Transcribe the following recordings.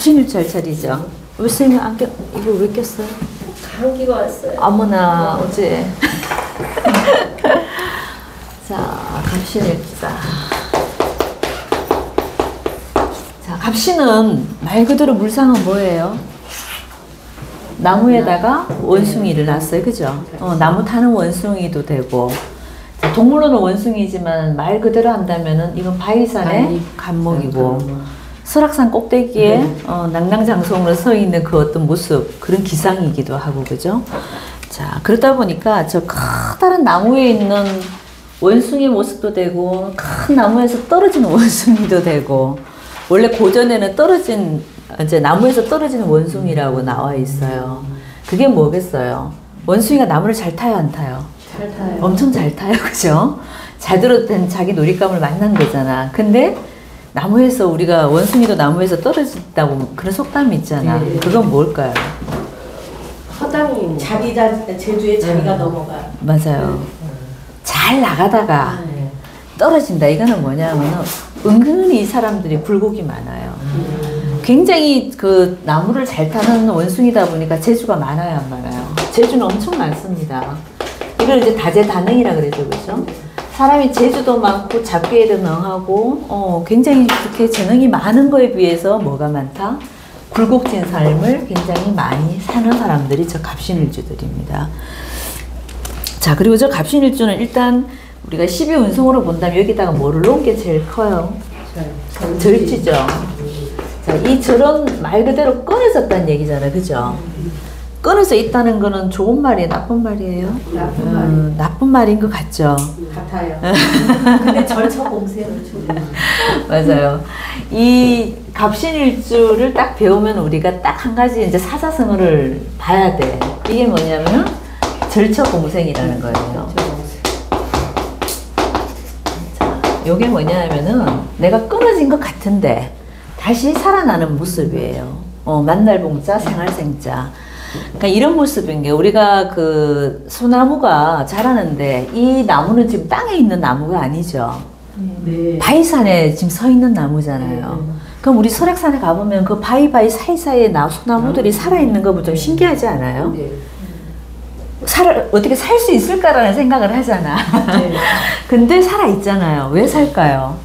갑신일주 할 차리죠. 왜 선생님 안경 이거 왜 꼈어요? 감기가 왔어요. 어머나 어제. 자, 갑신일주다. 자, 갑신은 말 그대로 물상은 뭐예요? 나무에다가 원숭이를 놨어요. 그죠? 나무 타는 원숭이도 되고, 자, 동물로는 원숭이지만 말 그대로 한다면은 이건 바위산의 간목이고, 설악산 꼭대기에 낭낭장성으로 서 있는 그 어떤 모습, 그런 기상이기도 하고, 그죠? 자, 그러다 보니까 저 커다란 나무에 있는 원숭이 모습도 되고, 큰 나무에서 떨어지는 원숭이도 되고, 원래 고전에는 이제 나무에서 떨어지는 원숭이라고 나와 있어요. 그게 뭐겠어요? 원숭이가 나무를 잘 타요, 안 타요? 잘 타요. 엄청 잘 타요, 그죠? 잘 들어된 자기 놀잇감을 만난 거잖아. 근데 나무에서 우리가 원숭이도 나무에서 떨어진다고 그런 속담이 있잖아. 네. 그건 뭘까요? 허당이 제주에 자기가 넘어가. 맞아요. 잘 나가다가 떨어진다. 이거는 뭐냐면 은근히 이 사람들이 굴곡이 많아요. 굉장히 그 나무를 잘 타는 원숭이다 보니까 재주가 많아요, 안 많아요? 재주는 엄청 많습니다. 이걸 이제 다재다능이라 그러죠, 그죠? 사람이 재주도 많고 잡기에도 능하고 굉장히 그렇게 재능이 많은 거에 비해서 뭐가 많다? 굴곡진 삶을 굉장히 많이 사는 사람들이 저 갑신일주들입니다. 자, 그리고 저 갑신일주는 일단 우리가 12운성으로 본다면 여기다가 뭐를 놓은 게 제일 커요? 절지죠. 자, 이 절은 말 그대로 끊어졌다는 얘기잖아요, 그죠? 끊어져 있다는 거는 좋은 말이에요, 나쁜 말이에요? 나쁜 말. 나쁜 말인 것 같죠? 같아요. 근데 절처공세를 맞아요. 이 갑신일주를 딱 배우면 우리가 딱 한 가지 이제 사자성어를 봐야 돼. 이게 뭐냐면 절처공생이라는 거예요. 자, 요게 뭐냐면은 내가 끊어진 것 같은데 다시 살아나는 모습이에요. 만날 봉자, 생활생자. 그러니까 이런 모습인 게 우리가 그 소나무가 자라는데 이 나무는 지금 땅에 있는 나무가 아니죠. 네. 바위산에 지금 서 있는 나무잖아요. 그럼 우리 설악산에 가보면 그 바위 사이사이에 소나무들이 살아있는 거 보면 좀 신기하지 않아요? 네. 어떻게 살 수 있을까라는 생각을 하잖아. 네. 근데 살아있잖아요. 왜 살까요?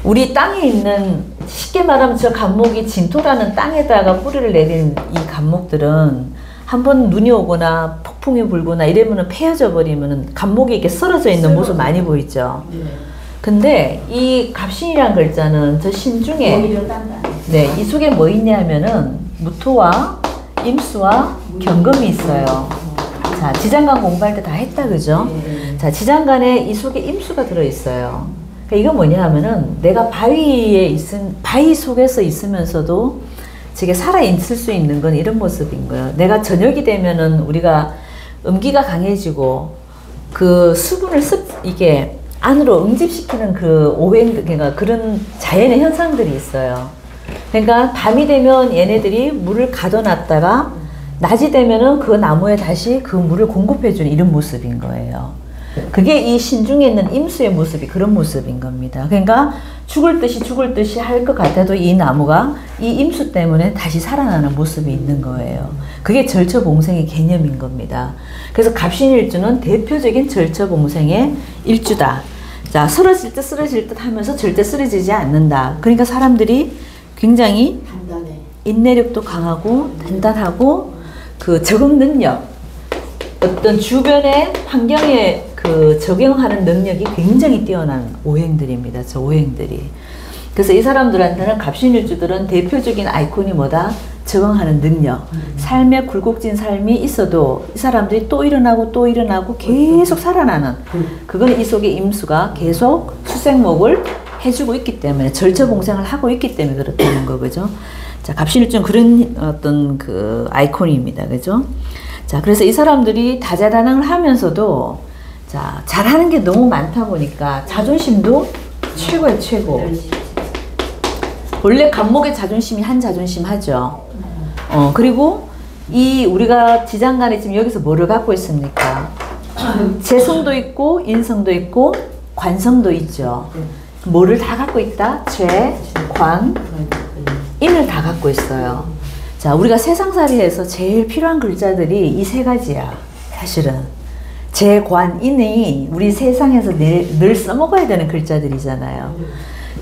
우리 땅에 있는, 쉽게 말하면 저 감목이 진토라는 땅에다가 뿌리를 내린 이 감목들은 한번 눈이 오거나 폭풍이 불거나 이러면은 패여져 버리면은 감목이 이렇게 쓰러져 있는 모습 많이 보이죠. 근데 이 갑신이란 글자는 저 신중에 네, 이 속에 뭐 있냐면은 무토와 임수와 경금이 있어요. 자, 지장간 공부할 때 다 했다, 그죠? 자, 지장간에 이 속에 임수가 들어있어요. 그러니까 이건 뭐냐 하면은 내가 바위 속에서 있으면서도 저게 살아있을 수 있는 건 이런 모습인 거예요. 내가 저녁이 되면은 우리가 음기가 강해지고 그 수분을 이게 안으로 응집시키는 그 그러니까 그런 자연의 현상들이 있어요. 그러니까 밤이 되면 얘네들이 물을 가둬놨다가 낮이 되면은 그 나무에 다시 그 물을 공급해주는 이런 모습인 거예요. 그게 이 신중에 있는 임수의 모습이 그런 모습인 겁니다. 그러니까 죽을 듯이 할 것 같아도 이 나무가 이 임수 때문에 다시 살아나는 모습이 있는 거예요. 그게 절처봉생의 개념인 겁니다. 그래서 갑신일주는 대표적인 절처봉생의 일주다. 자, 쓰러질 듯 하면서 절대 쓰러지지 않는다. 그러니까 사람들이 굉장히 단단해. 인내력도 강하고 단단하고 그 적응 능력, 어떤 주변의 환경에 그 적용하는 능력이 굉장히 뛰어난 오행들입니다. 저 오행들이. 그래서 이 사람들한테는 갑신일주들은 대표적인 아이콘이 뭐다? 적응하는 능력. 삶의 굴곡진 삶이 있어도 이 사람들이 또 일어나고 계속 살아나는. 그건 이 속에 임수가 계속 수생목을 해주고 있기 때문에 절처봉생을 하고 있기 때문에 그렇다는 거, 그죠? 자, 갑신일주는 그런 어떤 그 아이콘입니다. 그죠? 자, 그래서 이 사람들이 다재다능을 하면서도 자, 잘하는 게 너무 많다 보니까 자존심도 최고의 최고. 원래 간목의 자존심이 한 자존심 하죠. 그리고 이 우리가 지장간에 지금 여기서 뭐를 갖고 있습니까? 재성도 있고 인성도 있고 관성도 있죠. 뭐를 다 갖고 있다? 죄, 관, 인을 다 갖고 있어요. 자, 우리가 세상살이에서 제일 필요한 글자들이 이 세 가지야. 사실은 재관인이 우리 세상에서 늘 써먹어야 되는 글자들이잖아요.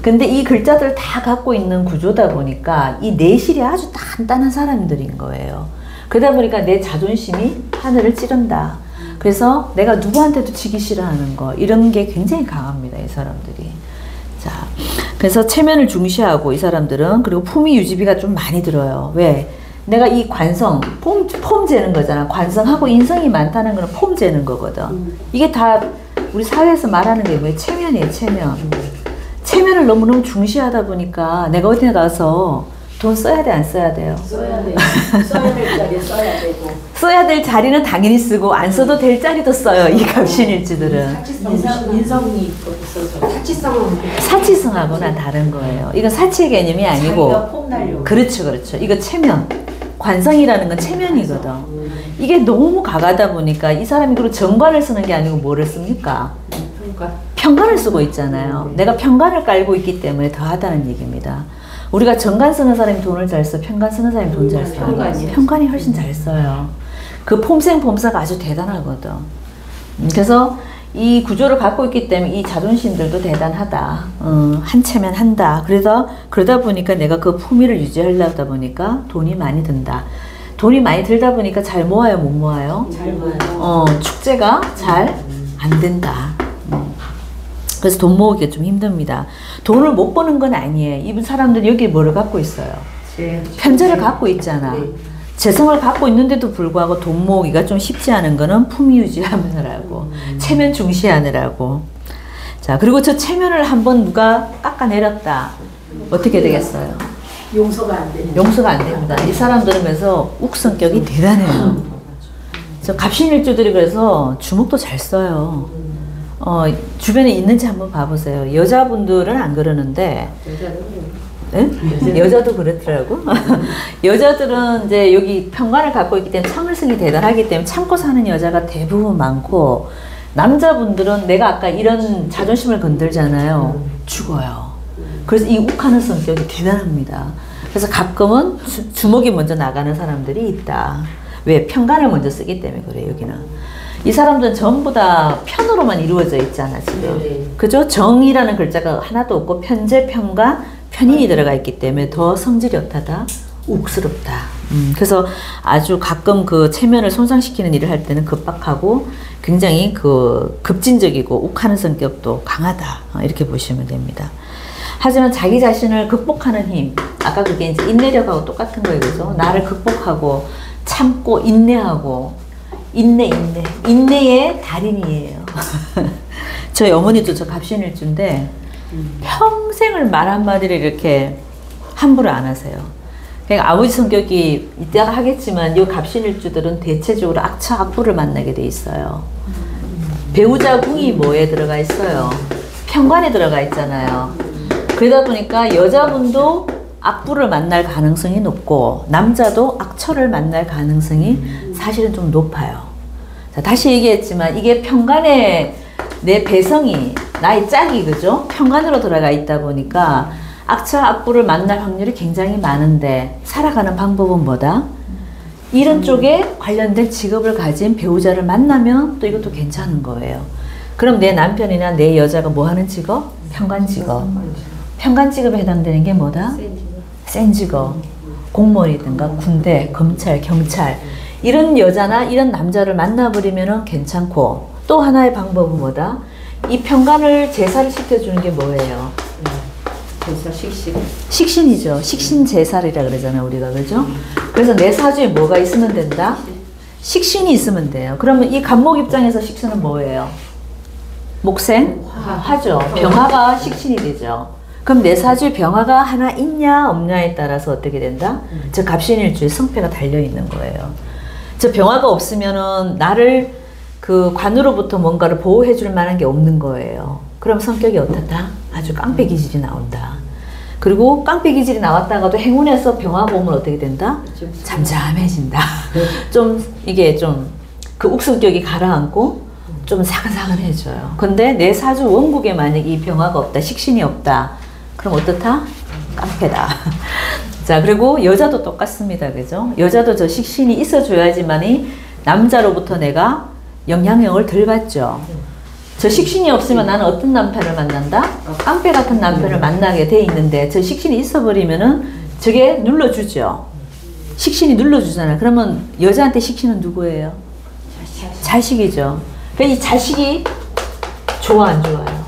근데 이 글자들을 다 갖고 있는 구조다 보니까 이 내실이 아주 단단한 사람들인 거예요. 그러다 보니까 내 자존심이 하늘을 찌른다. 그래서 내가 누구한테도 지기 싫어하는 거, 이런 게 굉장히 강합니다, 이 사람들이. 자, 그래서 체면을 중시하고 이 사람들은, 그리고 품위 유지비가 좀 많이 들어요. 왜? 내가 이 관성, 폼 재는 거잖아. 관성하고 인성이 많다는 거는 폼 재는 거거든. 이게 다 우리 사회에서 말하는 게 뭐예요? 체면이에요, 체면. 체면을 너무너무 중시하다 보니까 내가 어디 가서 돈 써야 돼, 안 써야 돼요? 써야 돼. 써야 될 자리에 써야 되고. 써야 될 자리는 당연히 쓰고 안 써도 될 자리도 써요, 이 갑신일주들은. 인성이 있어서 사치성하고는 다른 거예요. 이건 사치의 개념이 아니고. 자기가 폼날려. 그렇죠, 그렇죠. 이거 체면. 관성이라는 건 체면이거든. 이게 너무 강하다 보니까 이 사람이 그리고 정관을 쓰는 게 아니고 뭐를 씁니까? 평관을 쓰고 있잖아요. 내가 평관을 깔고 있기 때문에 더하다는 얘기입니다. 우리가 정관 쓰는 사람이 돈을 잘 써, 평관 쓰는 사람이 돈 잘 써요. 평관이 훨씬 잘 써요. 그 폼생폼사가 아주 대단하거든. 그래서 이 구조를 갖고 있기 때문에 이 자존심들도 대단하다. 한채면 한다. 그러다 보니까 내가 그 품위를 유지하려다 보니까 돈이 많이 든다. 돈이 많이 들다 보니까 잘 모아요, 못 모아요? 잘 모아요. 축제가 잘 안 된다. 그래서 돈 모으기가 좀 힘듭니다. 돈을 못 버는 건 아니에요. 이 사람들이 여기 뭐를 갖고 있어요? 편재를 갖고 있잖아. 재성을 갖고 있는데도 불구하고 돈 모으기가 좀 쉽지 않은 거는 품위 유지하느라고, 체면 중시하느라고. 자, 그리고 저 체면을 한번 누가 깎아내렸다. 어떻게 되겠어요? 용서가 안 돼. 용서가 안 됩니다. 이 사람들은 그래서 욱성격이 대단해요. 저 갑신일주들이 그래서 주먹도 잘 써요. 주변에 있는지 한번 봐보세요. 여자분들은 안 그러는데, 네? 여자도 그렇더라고. 여자들은 이제 여기 편관을 갖고 있기 때문에 참을성이 대단하기 때문에 참고 사는 여자가 대부분 많고, 남자분들은 내가 아까 이런 자존심을 건들잖아요. 죽어요. 그래서 이 욱하는 성격이 대단합니다. 그래서 가끔은 주먹이 먼저 나가는 사람들이 있다. 왜? 편관을 먼저 쓰기 때문에 그래요, 여기는. 이 사람들은 전부 다 편으로만 이루어져 있잖아, 지금. 그죠? 정이라는 글자가 하나도 없고, 편재, 편관, 편인이 들어가 있기 때문에 더 성질이 어떠하다? 욱스럽다. 그래서 아주 가끔 그 체면을 손상시키는 일을 할 때는 급박하고, 굉장히 그 급진적이고, 욱하는 성격도 강하다. 이렇게 보시면 됩니다. 하지만 자기 자신을 극복하는 힘, 아까 그게 이제 인내력하고 똑같은 거예요, 그죠? 나를 극복하고, 참고, 인내하고, 인내의 달인이에요. 저희 어머니도 저 갑신일주인데 평생을 말 한마디를 이렇게 함부로 안 하세요. 그러니까 아버지 성격이 이따가 하겠지만 이 갑신일주들은 대체적으로 악처 악부를 만나게 돼 있어요. 배우자 궁이 뭐에 들어가 있어요? 편관에 들어가 있잖아요. 그러다 보니까 여자분도 악부를 만날 가능성이 높고 남자도 악처를 만날 가능성이 사실은 좀 높아요. 자, 다시 얘기했지만 이게 편관에 내 배성이 나의 짝이 그죠? 편관으로 들어가 있다 보니까 악처 악부를 만날 확률이 굉장히 많은데 살아가는 방법은 뭐다? 이런 쪽에 관련된 직업을 가진 배우자를 만나면 또 이것도 괜찮은 거예요. 그럼 내 남편이나 내 여자가 뭐 하는 직업? 편관 직업. 편관 직업에 해당되는 게 뭐다? 센 직업. 공무원이든가 군대, 검찰, 경찰 이런 여자나 이런 남자를 만나버리면 괜찮고 또 하나의 방법은 뭐다? 이 편관을 제사를 시켜주는 게 뭐예요? 제사 식신. 식신이죠. 식신제살이라 그러잖아요, 우리가. 그죠? 그래서 내 사주에 뭐가 있으면 된다? 식신이 있으면 돼요. 그러면 이 간목 입장에서 식신은 뭐예요? 목생? 화죠. 병화가 식신이 되죠. 그럼 내 사주에 병화가 하나 있냐 없냐에 따라서 어떻게 된다? 저 갑신일주에 성패가 달려있는 거예요. 저 병화가 없으면은 나를 그 관으로부터 뭔가를 보호해 줄 만한 게 없는 거예요. 그럼 성격이 어떻다? 아주 깡패 기질이 나온다. 그리고 깡패 기질이 나왔다가도 행운에서 병화가 오면 어떻게 된다? 잠잠해진다. 좀 이게 좀 그 욱성격이 가라앉고 좀 사근사근해져요. 근데 내 사주 원국에 만약 이 병화가 없다, 식신이 없다. 그럼 어떻다? 깡패다. 자, 그리고 여자도 똑같습니다. 그죠? 여자도 저 식신이 있어줘야지만이 남자로부터 내가 영향력을 덜 받죠. 저 식신이 없으면 나는 어떤 남편을 만난다? 깡패 같은 남편을 만나게 돼 있는데 저 식신이 있어버리면은 저게 눌러주죠. 식신이 눌러주잖아요. 그러면 여자한테 식신은 누구예요? 자식이죠. 그러니까 이 자식이 좋아 안 좋아요?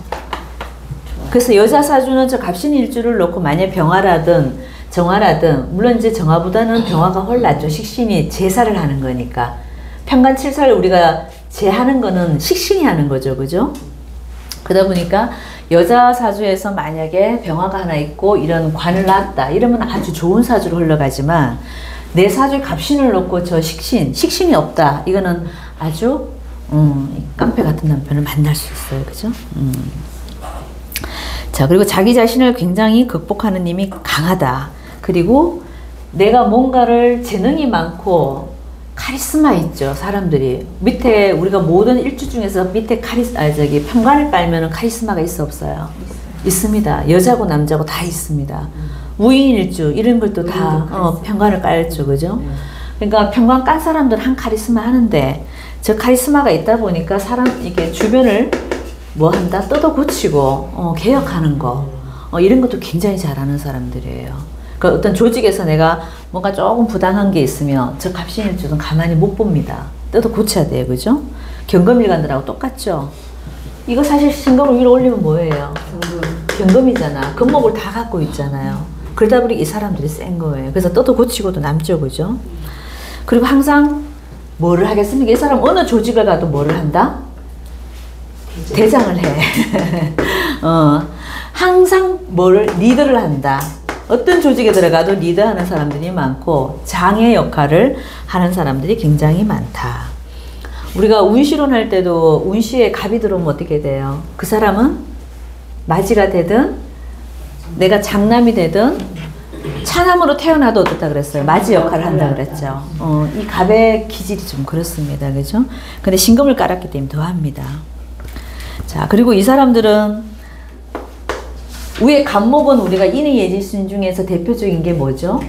그래서 여자 사주는 저 갑신일주를 놓고 만약 병화라든 정화라든, 물론 이제 정화보다는 병화가 훨 낫죠. 식신이 제사를 하는 거니까. 편간 칠사를 우리가 제하는 거는 식신이 하는 거죠. 그죠? 그러다 보니까 여자 사주에서 만약에 병화가 하나 있고 이런 관을 낳았다. 이러면 아주 좋은 사주로 흘러가지만 내 사주에 갑신을 놓고 저 식신이 없다. 이거는 아주 깡패 같은 남편을 만날 수 있어요. 그죠? 자, 그리고 자기 자신을 굉장히 극복하는 힘이 강하다. 그리고 내가 뭔가를 재능이 많고 카리스마 있죠. 사람들이 밑에 우리가 모든 일주 중에서 밑에 편관을 깔면은 카리스마가 있어 없어요? 있습니다. 여자고 남자고 다 있습니다. 우인일주 이런 것도 다 편관을 깔죠. 그죠? 그러니까 편관 깐 사람들 한 카리스마 하는데 저 카리스마가 있다 보니까 이게 주변을 뭐 한다? 뜯어 고치고 개혁하는 거 이런 것도 굉장히 잘하는 사람들이에요. 그 어떤 조직에서 내가 뭔가 조금 부당한 게 있으면 저 갑신일주는 가만히 못 봅니다. 뜯어 고쳐야 돼요. 그죠? 경금일간들하고 똑같죠? 이거 사실 신금을 위로 올리면 뭐예요? 경금이잖아. 금목을 다 갖고 있잖아요. 그러다 보니 이 사람들이 센 거예요. 그래서 뜯어 고치고도 남죠. 그죠? 그리고 항상 뭐를 하겠습니까? 이 사람 어느 조직을 가도 뭐를 한다? 대장을 해. 항상 리드를 한다. 어떤 조직에 들어가도 리드하는 사람들이 많고 장의 역할을 하는 사람들이 굉장히 많다. 우리가 운시론 할 때도 운시에 갑이 들어오면 어떻게 돼요? 그 사람은 마지가 되든 내가 장남이 되든 차남으로 태어나도 어떻다 그랬어요? 마지 역할을 한다 그랬죠. 이 갑의 기질이 좀 그렇습니다. 그죠? 근데 신금을 깔았기 때문에 더 합니다. 자, 그리고 이 사람들은 위에 갑목은 우리가 인의 예지신 중에서 대표적인 게 뭐죠?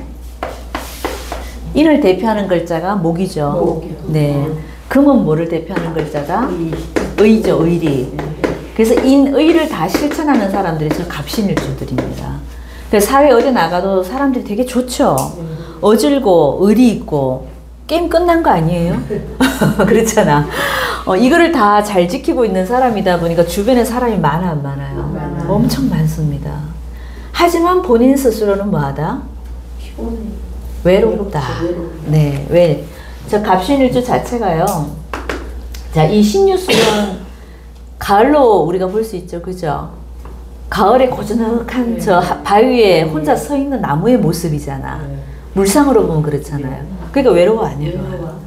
인을 대표하는 글자가 목이죠. 네. 금은 뭐를 대표하는 글자가? 의죠. 의리. 그래서 인의를 다 실천하는 사람들이 저 갑신일주들입니다. 그래서 사회 어디 나가도 사람들이 되게 좋죠. 어질고 의리 있고 게임 끝난 거 아니에요? 그렇잖아. 이거를 다 잘 지키고 있는 사람이다 보니까 주변에 사람이 많아 안 많아요? 엄청 많습니다. 하지만 본인 스스로는 뭐하다? 외롭다. 네, 왜? 저 갑신일주 자체가요. 자, 이 신유술은 가을로 우리가 볼 수 있죠. 그죠? 가을에 고즈넉한 저 바위에 혼자 서 있는 나무의 모습이잖아. 물상으로 보면 그렇잖아요. 그러니까 외로워 안 외로워요?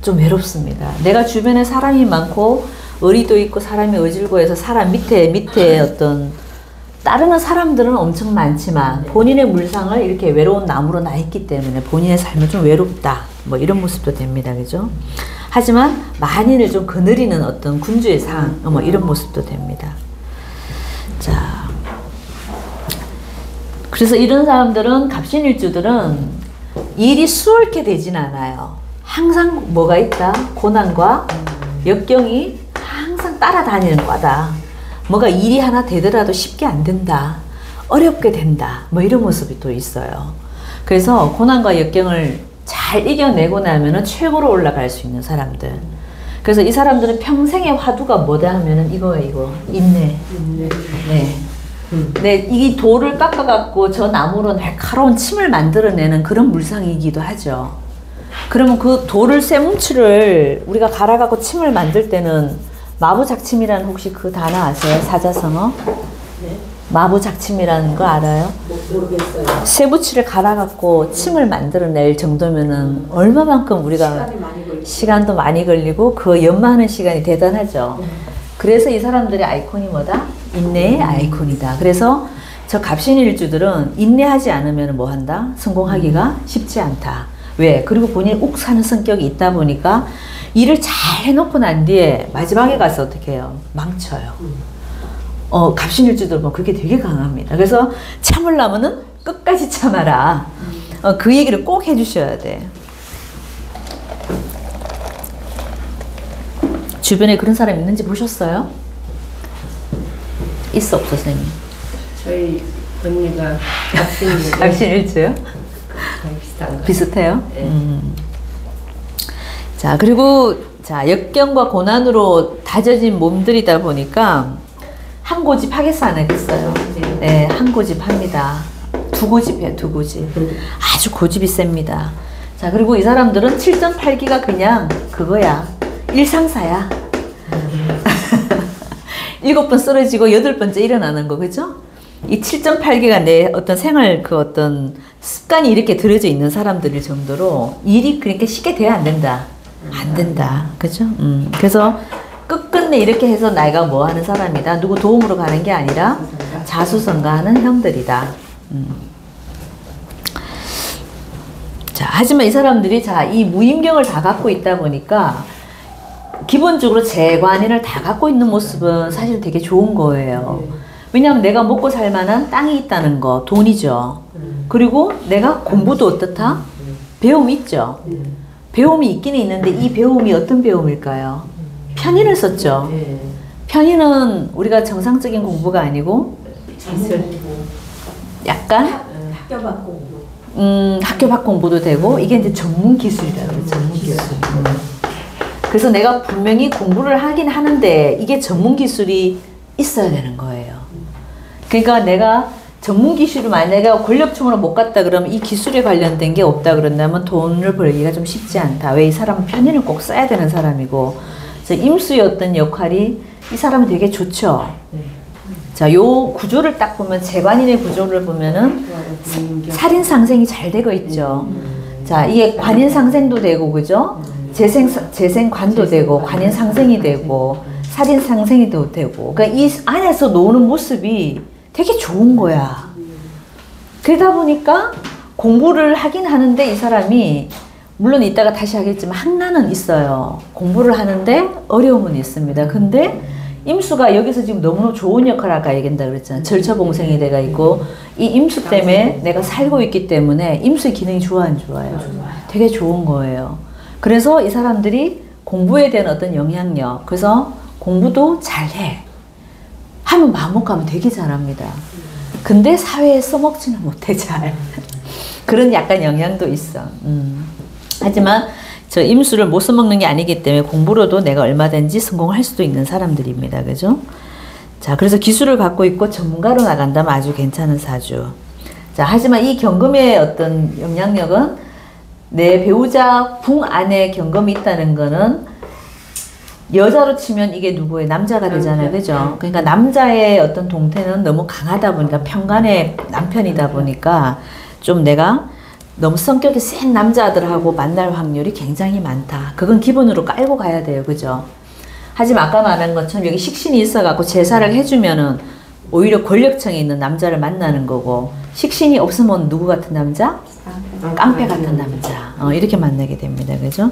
좀 외롭습니다. 내가 주변에 사람이 많고 의리도 있고 사람이 어질고 해서 사람 밑에 어떤 따르는 사람들은 엄청 많지만 본인의 물상을 이렇게 외로운 나무로 나 있기 때문에 본인의 삶은 좀 외롭다. 뭐 이런 모습도 됩니다. 그죠? 하지만 만인을 좀 거느리는 어떤 군주의 상, 뭐 이런 모습도 됩니다. 자, 그래서 이런 사람들은 갑신일주들은 일이 수월케 되진 않아요. 항상 뭐가 있다? 고난과 역경이 항상 따라다니는 과다. 뭐가 일이 하나 되더라도 쉽게 안 된다. 어렵게 된다. 뭐 이런 모습이 또 있어요. 그래서 고난과 역경을 잘 이겨내고 나면은 최고로 올라갈 수 있는 사람들. 그래서 이 사람들은 평생의 화두가 뭐다 하면은 이거예요, 이거. 인내. 네. 네, 이 돌을 깎아갖고 저 나무로 날카로운 침을 만들어내는 그런 물상이기도 하죠. 그러면 그 돌을 쇠뭉치를 우리가 갈아갖고 침을 만들 때는 마부작침이라는 혹시 그 단어 아세요? 사자성어? 네. 마부작침이라는 거 알아요? 모르겠어요. 쇠붙이를 갈아갖고 침을 만들어낼 정도면은 얼마만큼 우리가 시간도 많이 걸리고 그 연마하는 시간이 대단하죠. 그래서 이 사람들의 아이콘이 뭐다? 인내의 아이콘이다. 그래서 저 갑신일주들은 인내하지 않으면 뭐 한다? 성공하기가 쉽지 않다. 왜? 그리고 본인이 욱 사는 성격이 있다 보니까 일을 잘 해놓고 난 뒤에 마지막에 가서 어떻게 해요? 망쳐요. 갑신일주들 보면 그게 되게 강합니다. 그래서 참으려면은 끝까지 참아라. 그 얘기를 꼭 해주셔야 돼. 주변에 그런 사람 있는지 보셨어요? 있어 없어 선생님? 저희 언니가 당신일지요? 비슷한 거. 비슷해요? 네. 자, 그리고 자, 역경과 고난으로 다져진 몸들이다 보니까 한 고집 하겠어 안 하겠어요? 네, 한 고집 합니다. 두 고집해요, 두 고집. 아주 고집이 셉니다. 자, 그리고 이 사람들은 7.8기가 그냥 그거야. 일상사야. 7번 쓰러지고 8번째 일어나는 거, 그죠? 이 7.8기가 내 어떤 생활 그 어떤 습관이 이렇게 들어져 있는 사람들일 정도로 일이 그렇게 쉽게 돼야 안 된다. 안 된다. 그죠? 그래서 끝끝내 이렇게 해서 내가 뭐 하는 사람이다. 누구 도움으로 가는 게 아니라 자수성가하는 형들이다. 자, 하지만 이 사람들이 자, 이 무임경을 다 갖고 있다 보니까 기본적으로 재관인을 다 갖고 있는 모습은 사실 되게 좋은 거예요. 왜냐하면 내가 먹고 살 만한 땅이 있다는 거, 돈이죠. 그리고 내가 공부도 어떻다? 배움이 있죠. 배움이 있기는 있는데 이 배움이 어떤 배움일까요? 편의를 썼죠. 편의는 우리가 정상적인 공부가 아니고 약간 학교 밖 공부. 학교 밖 공부도 되고 이게 이제 전문 기술이라고 그래요. 전문 기술. 그래서 내가 분명히 공부를 하긴 하는데 이게 전문 기술이 있어야 되는 거예요. 그러니까 내가 전문 기술을 만약에 권력층으로 못 갔다 그러면 이 기술에 관련된 게 없다 그런다면 돈을 벌기가 좀 쉽지 않다. 왜 이 사람은 편의를 꼭 써야 되는 사람이고 그래서 임수의 어떤 역할이 이 사람은 되게 좋죠. 자, 요 구조를 딱 보면 재관인의 구조를 보면은 살인상생이 잘 되고 있죠. 자, 이게 관인상생도 되고 그죠? 재생관도 되고 관인상생이 되고 살인상생이 되고 그러니까 이 안에서 노는 모습이 되게 좋은 거야. 그러다 보니까 공부를 하긴 하는데 이 사람이 물론 이따가 다시 하겠지만 학난은 있어요. 공부를 하는데 어려움은 있습니다. 근데 임수가 여기서 지금 너무너무 좋은 역할을 아까 얘기한다 그랬잖아. 절처봉생이 돼가 있고 이 임수 때문에 내가 살고 있기 때문에 임수의 기능이 좋아 안 좋아요? 되게 좋은 거예요. 그래서 이 사람들이 공부에 대한 어떤 영향력, 그래서 공부도 잘해. 하면 마음 먹고 하면 되게 잘합니다. 근데 사회에 써먹지는 못해 잘. 그런 약간 영향도 있어. 하지만 저 임수를 못 써먹는 게 아니기 때문에 공부로도 내가 얼마든지 성공할 수도 있는 사람들입니다. 그죠? 자, 그래서 기술을 갖고 있고 전문가로 나간다면 아주 괜찮은 사주. 자, 하지만 이 경금의 어떤 영향력은 내 배우자 궁 안에 경금이 있다는 거는 여자로 치면 이게 누구의 남자가 되잖아요. 그죠? 그러니까 남자의 어떤 동태는 너무 강하다 보니까 편간의 남편이다 보니까 좀 내가 너무 성격이 센 남자들하고 만날 확률이 굉장히 많다. 그건 기본으로 깔고 가야 돼요. 그죠? 하지만 아까 말한 것처럼 여기 식신이 있어갖고 제사를 해주면은 오히려 권력층에 있는 남자를 만나는 거고 식신이 없으면 누구 같은 남자? 깡패 같은 남자. 이렇게 만나게 됩니다. 그죠?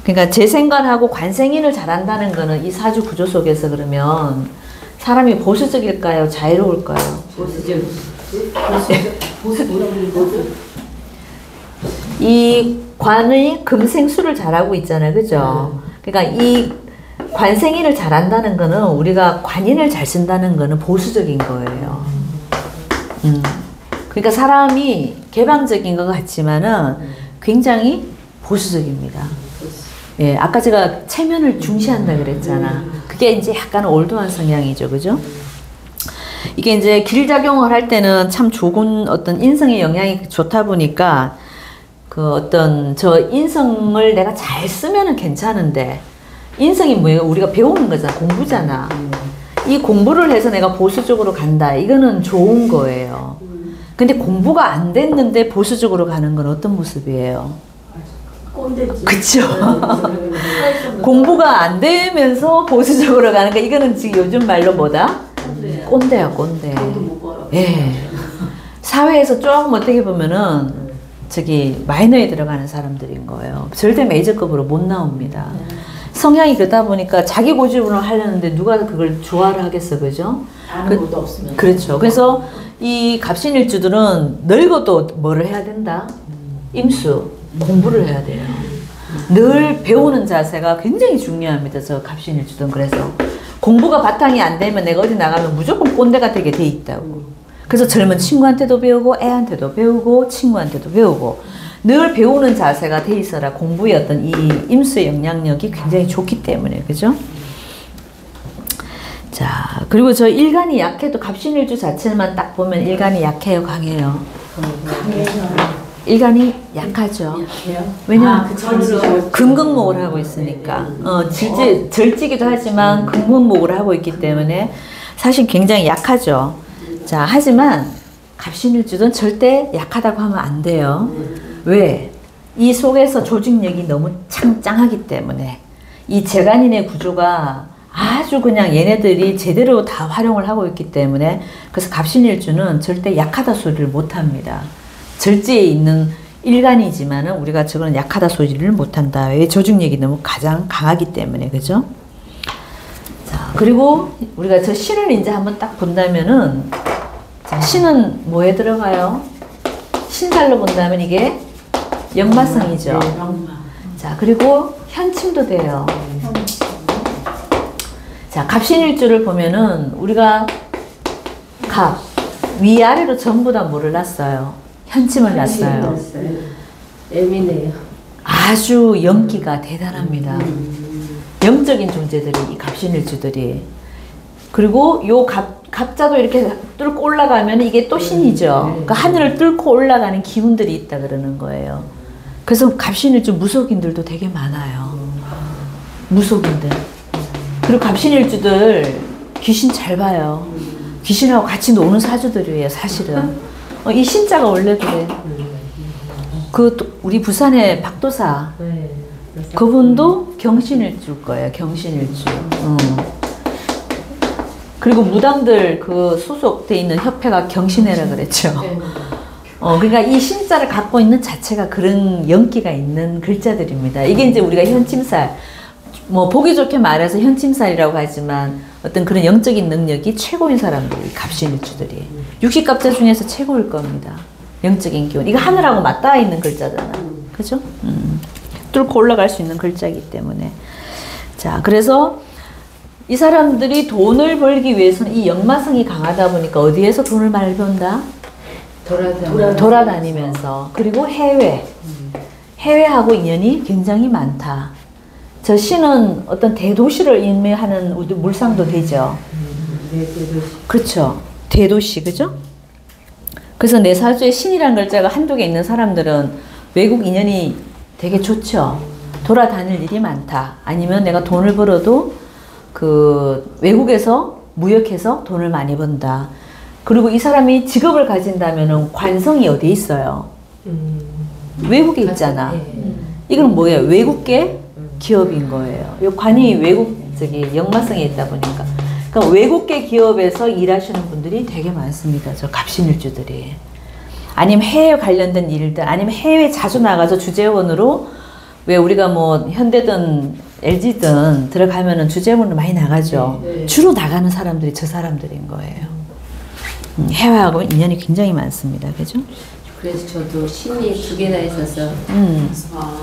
그러니까 재생관하고 관생인을 잘한다는 거는 이 사주 구조 속에서 그러면 사람이 보수적일까요? 자유로울까요? 보수적. 보수. 이 관의 금생수를 잘하고 있잖아요. 그죠? 그러니까 이 관생인을 잘한다는 거는 우리가 관인을 잘 쓴다는 거는 보수적인 거예요. 그러니까 사람이 개방적인 것 같지만은 굉장히 보수적입니다. 예, 아까 제가 체면을 중시한다 그랬잖아. 그게 이제 약간 올드한 성향이죠. 그죠? 이게 이제 길작용을 할 때는 참 좋은 어떤 인성의 영향이 좋다 보니까 그 어떤 저 인성을 내가 잘 쓰면은 괜찮은데 인성이 뭐예요? 우리가 배우는 거잖아. 공부잖아. 이 공부를 해서 내가 보수적으로 간다. 이거는 좋은 거예요. 근데 공부가 안 됐는데 보수적으로 가는 건 어떤 모습이에요? 꼰대지. 그쵸? 공부가 안 되면서 보수적으로 가는 거 이거는 지금 요즘 말로 뭐다? 꼰대야 꼰대. 예. 사회에서 조금 어떻게 보면은 저기 마이너에 들어가는 사람들인 거예요. 절대 메이저급으로 못 나옵니다. 성향이 그러다 보니까 자기 고집으로 하려는데 누가 그걸 좋아를 하겠어, 그죠? 아무것도 없으면. 그렇죠. 그래서 이 갑신일주들은 늙어도 뭐를 해야 된다? 임수, 공부를 해야 돼요. 늘 배우는 자세가 굉장히 중요합니다. 저 갑신일주들은. 그래서 공부가 바탕이 안 되면 내가 어디 나가면 무조건 꼰대가 되게 돼 있다고. 그래서 젊은 친구한테도 배우고 애한테도 배우고 친구한테도 배우고 늘 배우는 자세가 돼 있어라 공부의 어떤 이 임수의 영향력이 굉장히 좋기 때문에, 그죠? 자, 그리고 저 일간이 약해도 갑신일주 자체만 딱 보면 일간이 약해요, 강해요? 일간이 약하죠. 왜냐면 금극목을 하고 있으니까. 절지기도 하지만 금극목을 하고 있기 때문에 사실 굉장히 약하죠. 자, 하지만 갑신일주는 절대 약하다고 하면 안 돼요. 왜? 이 속에서 조직력이 너무 짱짱하기 때문에 이 재간인의 구조가 아주 그냥 얘네들이 제대로 다 활용을 하고 있기 때문에 그래서 갑신일주는 절대 약하다 소리를 못합니다. 절지에 있는 일간이지만은 우리가 저거는 약하다 소리를 못한다. 왜? 조직력이 너무 가장 강하기 때문에, 그죠? 자, 그리고 우리가 저 신을 이제 한번 딱 본다면은 자, 신은 뭐에 들어가요? 신살로 본다면 이게 역마성이죠. 자, 그리고 현침도 돼요. 자, 갑신일주를 보면은 우리가 갑, 위아래로 전부 다 뭐를 놨어요? 현침을 놨어요. 애미네요. 아주 영기가 대단합니다. 영적인 존재들이 이 갑신일주들이. 그리고 요 갑자도 이렇게 뚫고 올라가면 이게 또 신이죠. 그러니까 하늘을 뚫고 올라가는 기운들이 있다 그러는 거예요. 그래서 갑신일주 무속인들도 되게 많아요. 무속인들. 그리고 갑신일주들 귀신 잘 봐요. 귀신하고 같이 노는 사주들이에요, 사실은. 이 신자가 원래 그래. 우리 부산의 박도사. 그분도 경신일주일 거예요, 경신일주. 그리고 무당들 그 소속돼 있는 협회가 경신회라 그랬죠. 그러니까 이 신자를 갖고 있는 자체가 그런 연기가 있는 글자들입니다. 이게 이제 우리가 현침살, 뭐 보기 좋게 말해서 현침살이라고 하지만 어떤 그런 영적인 능력이 최고인 사람들이 갑신일주들이 60갑자 중에서 최고일 겁니다. 영적인 기운. 이거 하늘하고 맞닿아 있는 글자잖아. 그죠? 뚫고 올라갈 수 있는 글자이기 때문에. 자, 그래서 이 사람들이 돈을 벌기 위해서는 이 역마성이 강하다 보니까 어디에서 돈을 많이 번다? 돌아다니면서. 그리고 해외하고 인연이 굉장히 많다. 저 신은 어떤 대도시를 의미하는 물상도 되죠. 그렇죠. 대도시, 그죠? 그래서 내 사주에 신이라는 글자가 한두 개 있는 사람들은 외국 인연이 되게 좋죠. 돌아다닐 일이 많다. 아니면 내가 돈을 벌어도 그 외국에서 무역해서 돈을 많이 번다. 그리고 이 사람이 직업을 가진다면은 관성이 어디에 있어요? 외국에 있잖아. 이건 뭐예요? 외국계 기업인 거예요. 이 관이 외국 역마성에 있다 보니까. 그러니까 외국계 기업에서 일하시는 분들이 되게 많습니다. 저 갑신일주들이. 아니면 해외 관련된 일들, 아니면 해외 자주 나가서 주재원으로 왜 우리가 뭐 현대든 LG든 들어가면은 주재원으로 많이 나가죠. 주로 나가는 사람들이 저 사람들인 거예요. 해외하고 인연이 굉장히 많습니다. 그죠? 그래서 저도 신이 2개나 있어서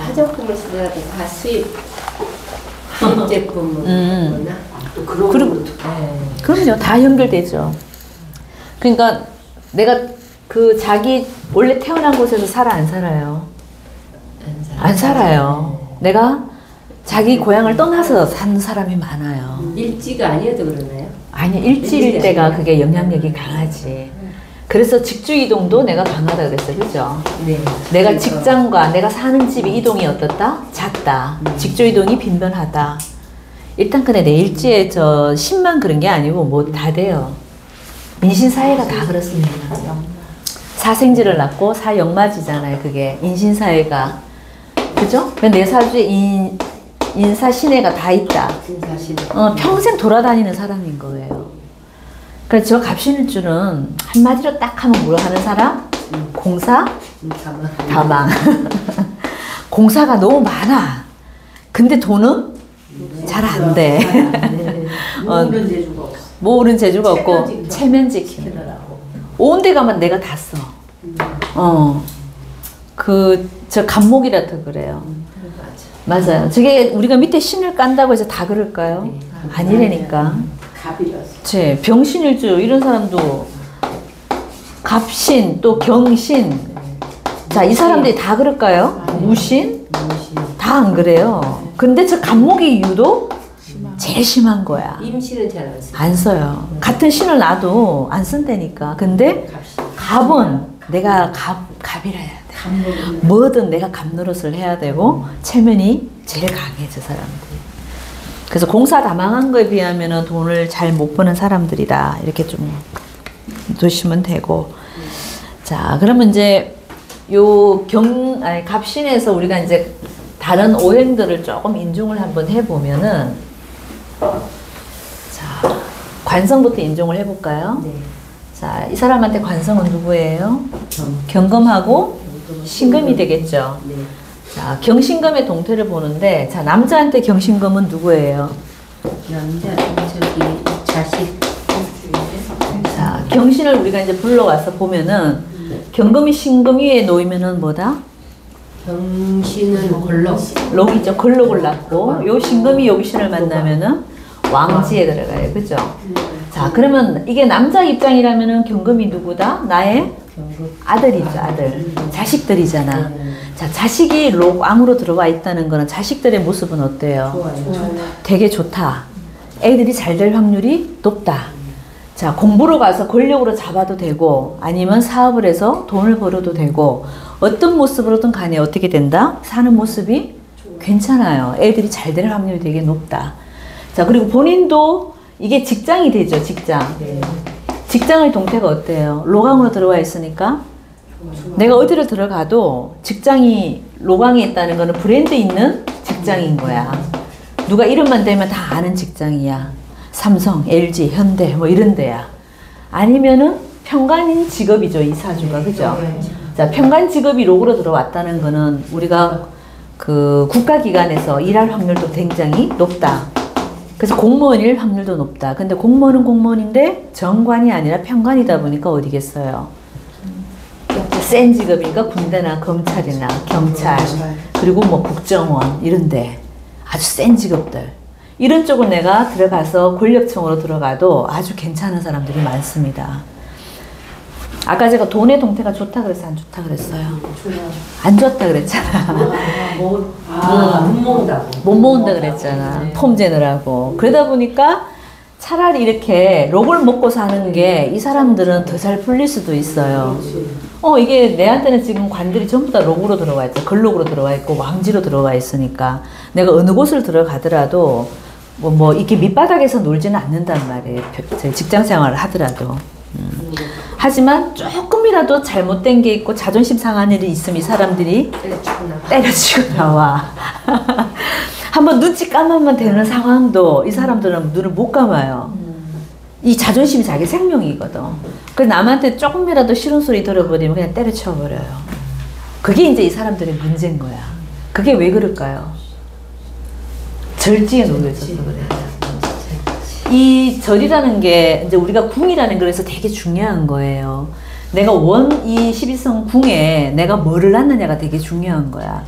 화장품을 쓰더라도 다 수입 제품을 그럼요. 다 연결되죠. 그러니까 내가 그 자기 원래 태어난 곳에서 살아 안 살아요? 안 살아요. 내가 자기 고향을 떠나서 사는 사람이 많아요. 일지가 아니어도 그러나요? 아니, 일지일 때가 그게 영향력이 강하지. 그래서 직주이동도 내가 강하다 그랬어요. 그죠? 네. 내가 직장과 내가 사는 집이 이동이 어떻다? 작다. 직주이동이 빈번하다. 일단 근데 내 일지에 저 10만 그런 게 아니고 뭐 다 돼요. 인신사회가 다 그렇습니다. 사생지를 낳고 사역마지잖아요. 그게 인신사회가. 그죠? 내 사주에 인사신해가 다 있다. 평생 돌아다니는 사람인 거예요. 그래서 저 갑신일주는 한마디로 딱 하면 뭘 하는 사람? 공사? 다망. 공사가 너무 많아. 근데 돈은 잘 안 돼. 모으는 재주가 없어. 모으는 재주가 없고 체면 지키느라고. 온 데 가면 내가 다 써. 저 간목이라도 그래요. 맞아요. 저게 우리가 밑에 신을 깐다고 해서 다 그럴까요? 네. 아니라니까. 갑이라서. 제 병신일주 이런 사람도 갑신 또 경신. 자, 이 사람들이 다 그럴까요? 무신? 다 안 그래요. 근데 저 간목이 유독 제일 심한 거야. 임신은 잘 안 써. 안 써요. 같은 신을 놔도 안 쓴다니까. 근데 갑은 내가 갑이라 해야 돼. 뭐든 내가 갑 노릇을 해야 되고 체면이 제일 강해 저 사람들이. 그래서 공사 다망한 거에 비하면 돈을 잘 못 버는 사람들이다. 이렇게 좀 두시면 되고. 자, 그러면 이제 갑신에서 우리가 이제 다른 오행들을 조금 인중을 한번 해보면은, 자, 관성부터 인중을 해볼까요? 네. 자, 이 사람한테 관성은 누구예요? 경금하고 신금이 되겠죠. 네. 자, 경신금의 동태를 보는데, 자, 남자한테 경신금은 누구예요? 남자 저기 자식. 자, 경신을 우리가 이제 불러와서 보면은, 경금이 신금 위에 놓이면은 뭐다? 경신은 걸럭. 록이죠. 걸록을 낳고, 요 신금이 요 신을 만나면은 왕지에 들어가요. 그죠? 자, 그러면 이게 남자 입장이라면은 경금이 누구다? 나의 아들이죠, 아들. 자식들이잖아. 자, 자식이 록왕으로 들어와 있다는 거는 자식들의 모습은 어때요? 되게 좋다. 애들이 잘 될 확률이 높다. 자, 공부로 가서 권력으로 잡아도 되고, 아니면 사업을 해서 돈을 벌어도 되고, 어떤 모습으로든 간에 어떻게 된다? 사는 모습이 괜찮아요. 애들이 잘 될 확률이 되게 높다. 자, 그리고 본인도 이게 직장이 되죠, 직장. 직장의 동태가 어때요? 로강으로 들어와 있으니까 내가 어디를 들어가도 직장이 로강에 있다는 거는 브랜드 있는 직장인 거야. 누가 이름만 대면 다 아는 직장이야. 삼성, LG, 현대 뭐 이런 데야. 아니면은 평간인 직업이죠, 이 사주가. 그죠? 자, 평간 직업이 록으로 들어왔다는 거는 우리가 그 국가기관에서 일할 확률도 굉장히 높다. 그래서 공무원일 확률도 높다. 근데 공무원은 공무원인데 정관이 아니라 평관이다 보니까 어디겠어요? 센 직업이니까 군대나 검찰이나 경찰, 그리고 뭐 국정원 이런데 아주 센 직업들. 이런 쪽은 내가 들어가서 권력층으로 들어가도 아주 괜찮은 사람들이 많습니다. 아까 제가 돈의 동태가 좋다 그래서 안 좋다 그랬어요? 안 좋다 그랬잖아. 못 모은다고. 못 모은다 그랬잖아. 폼 재느라고. 그러다 보니까 차라리 이렇게 록을 먹고 사는 게 이 사람들은 더 잘 풀릴 수도 있어요. 이게 내한테는 지금 관들이 전부 다 록으로 들어와 있죠. 걸록으로 들어와 있고 왕지로 들어와 있으니까 내가 어느 곳을 들어가더라도 뭐 이렇게 밑바닥에서 놀지는 않는단 말이에요. 직장 생활을 하더라도. 하지만 조금이라도 잘못된 게 있고 자존심 상한 일이 있으면 이 사람들이 때려치고 나와. 한번 눈치 감으면 되는 상황도 이 사람들은 눈을 못 감아요. 이 자존심이 자기 생명이거든. 그래서 남한테 조금이라도 싫은 소리 들어버리면 그냥 때려쳐버려요. 그게 이제 이 사람들의 문제인 거야. 그게 왜 그럴까요? 절지에 놓여 있어서 그래요. 이 절이라는 게 이제 우리가 궁이라는 거에서 되게 중요한 거예요. 내가 이 12성 궁에 내가 뭐를 놨느냐가 되게 중요한 거야.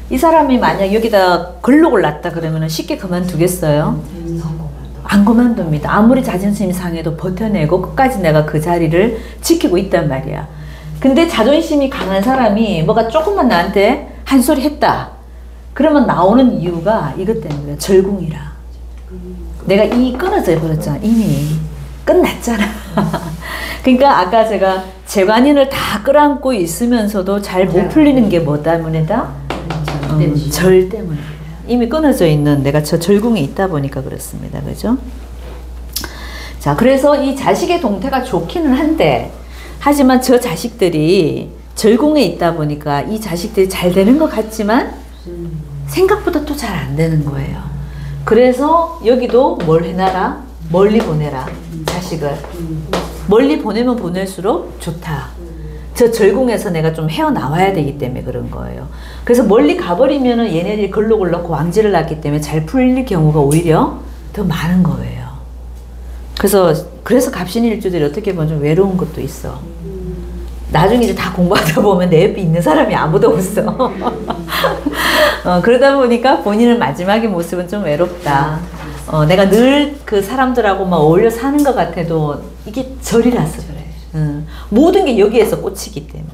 이 사람이 만약 여기다 걸록을 놨다 그러면 쉽게 그만두겠어요? 안 그만둡니다. 아무리 자존심이 상해도 버텨내고 끝까지 내가 그 자리를 지키고 있단 말이야. 근데 자존심이 강한 사람이 뭐가 조금만 나한테 한 소리 했다. 그러면 나오는 이유가 이것 때문에 절궁이라. 내가 이 끊어져 버렸잖아. 이미 끝났잖아. 그러니까 아까 제가 재관인을 다 끌어안고 있으면서도 잘 못 풀리는 게 뭐 때문이다? 절 때문에. 이미 끊어져 있는 내가 저 절궁에 있다 보니까 그렇습니다. 그죠? 자, 그래서 이 자식의 동태가 좋기는 한데, 하지만 저 자식들이 절궁에 있다 보니까 이 자식들이 잘 되는 것 같지만 생각보다 또 잘 안 되는 거예요. 그래서 여기도 뭘 해놔라? 멀리 보내라. 자식을. 멀리 보내면 보낼수록 좋다. 저 절궁에서 내가 좀 헤어나와야 되기 때문에 그런 거예요. 그래서 멀리 가버리면은 얘네들이 걸록을 넣고 왕지를 낳기 때문에 잘 풀릴 경우가 오히려 더 많은 거예요. 그래서 갑신일주들이 어떻게 보면 좀 외로운 것도 있어. 나중에 이제 다 공부하다 보면 내 옆에 있는 사람이 아무도 없어. 그러다 보니까 본인은 마지막의 모습은 좀 외롭다. 내가 늘 그 사람들하고 막 어울려 사는 것 같아도 이게 절이라서 그래. 모든 게 여기에서 꽂히기 때문에.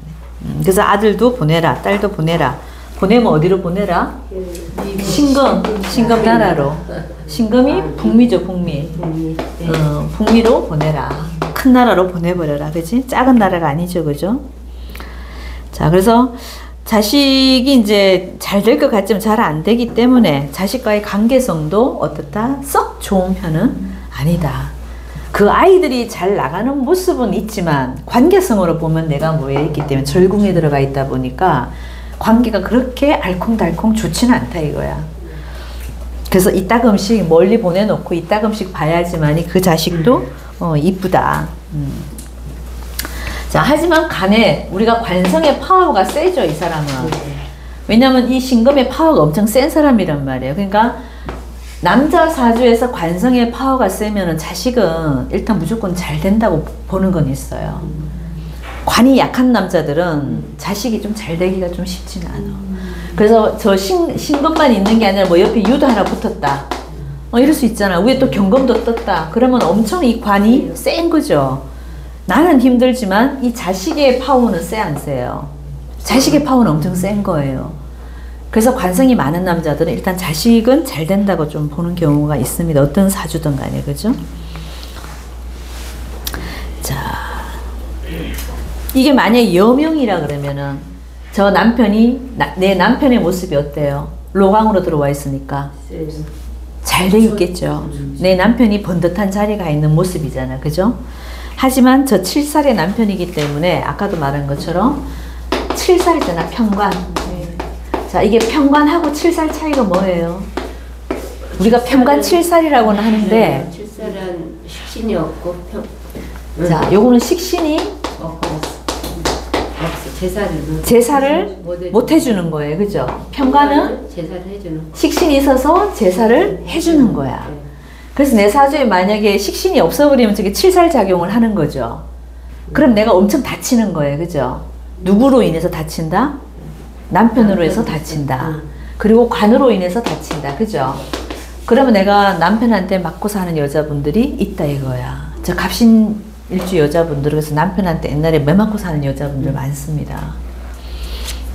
그래서 아들도 보내라, 딸도 보내라. 보내면 어디로 보내라? 신금 나라로. 신금이 북미죠, 북미. 북미로 보내라. 큰 나라로 보내버려라. 그지? 작은 나라가 아니죠, 그죠? 자, 그래서 자식이 이제 잘 될 것 같지만 잘 안 되기 때문에 자식과의 관계성도 어떻다? 썩 좋은 편은 아니다. 그 아이들이 잘 나가는 모습은 있지만 관계성으로 보면 내가 뭐에 있기 때문에 절궁에 들어가 있다 보니까 관계가 그렇게 알콩달콩 좋지는 않다 이거야. 그래서 이따금씩 멀리 보내놓고 이따금씩 봐야지만이 그 자식도 이쁘다. 자, 하지만 간에 우리가 관성의 파워가 세죠, 이 사람은. 왜냐면 이 신금의 파워가 엄청 센 사람이란 말이에요. 그러니까 남자 사주에서 관성의 파워가 세면은 자식은 일단 무조건 잘 된다고 보는 건 있어요. 관이 약한 남자들은 자식이 좀 잘 되기가 좀 쉽지는 않아. 그래서 저 신금만 있는 게 아니라 뭐 옆에 유도 하나 붙었다. 이럴 수 있잖아. 위에 또 경금도 떴다. 그러면 엄청 이 관이 센 거죠. 나는 힘들지만 이 자식의 파워는 세 안 세요? 자식의 파워는 엄청 센 거예요. 그래서 관성이 많은 남자들은 일단 자식은 잘 된다고 좀 보는 경우가 있습니다. 어떤 사주든 간에, 그죠? 자, 이게 만약에 여명이라 그러면은 저 남편이 내 남편의 모습이 어때요? 로강으로 들어와 있으니까 잘 돼 있겠죠. 내 남편이 번듯한 자리에 가 있는 모습이잖아, 그죠? 하지만 저 7살의 남편이기 때문에 아까도 말한 것처럼 7살이잖아, 편관. 자, 이게 편관하고 7살 차이가 뭐예요? 우리가 편관 7살이라고는 하는데 7살은 식신이 없고 자, 요거는 식신이 없어. 제사를 못 해주는 거예요, 그죠? 편관은 제사를 해주는 식신이 있어서 제사를 해주는 거야. 그래서 내 사주에 만약에 식신이 없어버리면 저게 7살 작용을 하는 거죠. 그럼 내가 엄청 다치는 거예요, 그죠? 누구로 인해서 다친다? 남편으로 해서 다친다. 그리고 관으로 인해서 다친다, 그죠? 그러면 내가 남편한테 맞고 사는 여자분들이 있다 이거야. 저 갑신일주 여자분들, 그래서 남편한테 옛날에 매 맞고 사는 여자분들 많습니다.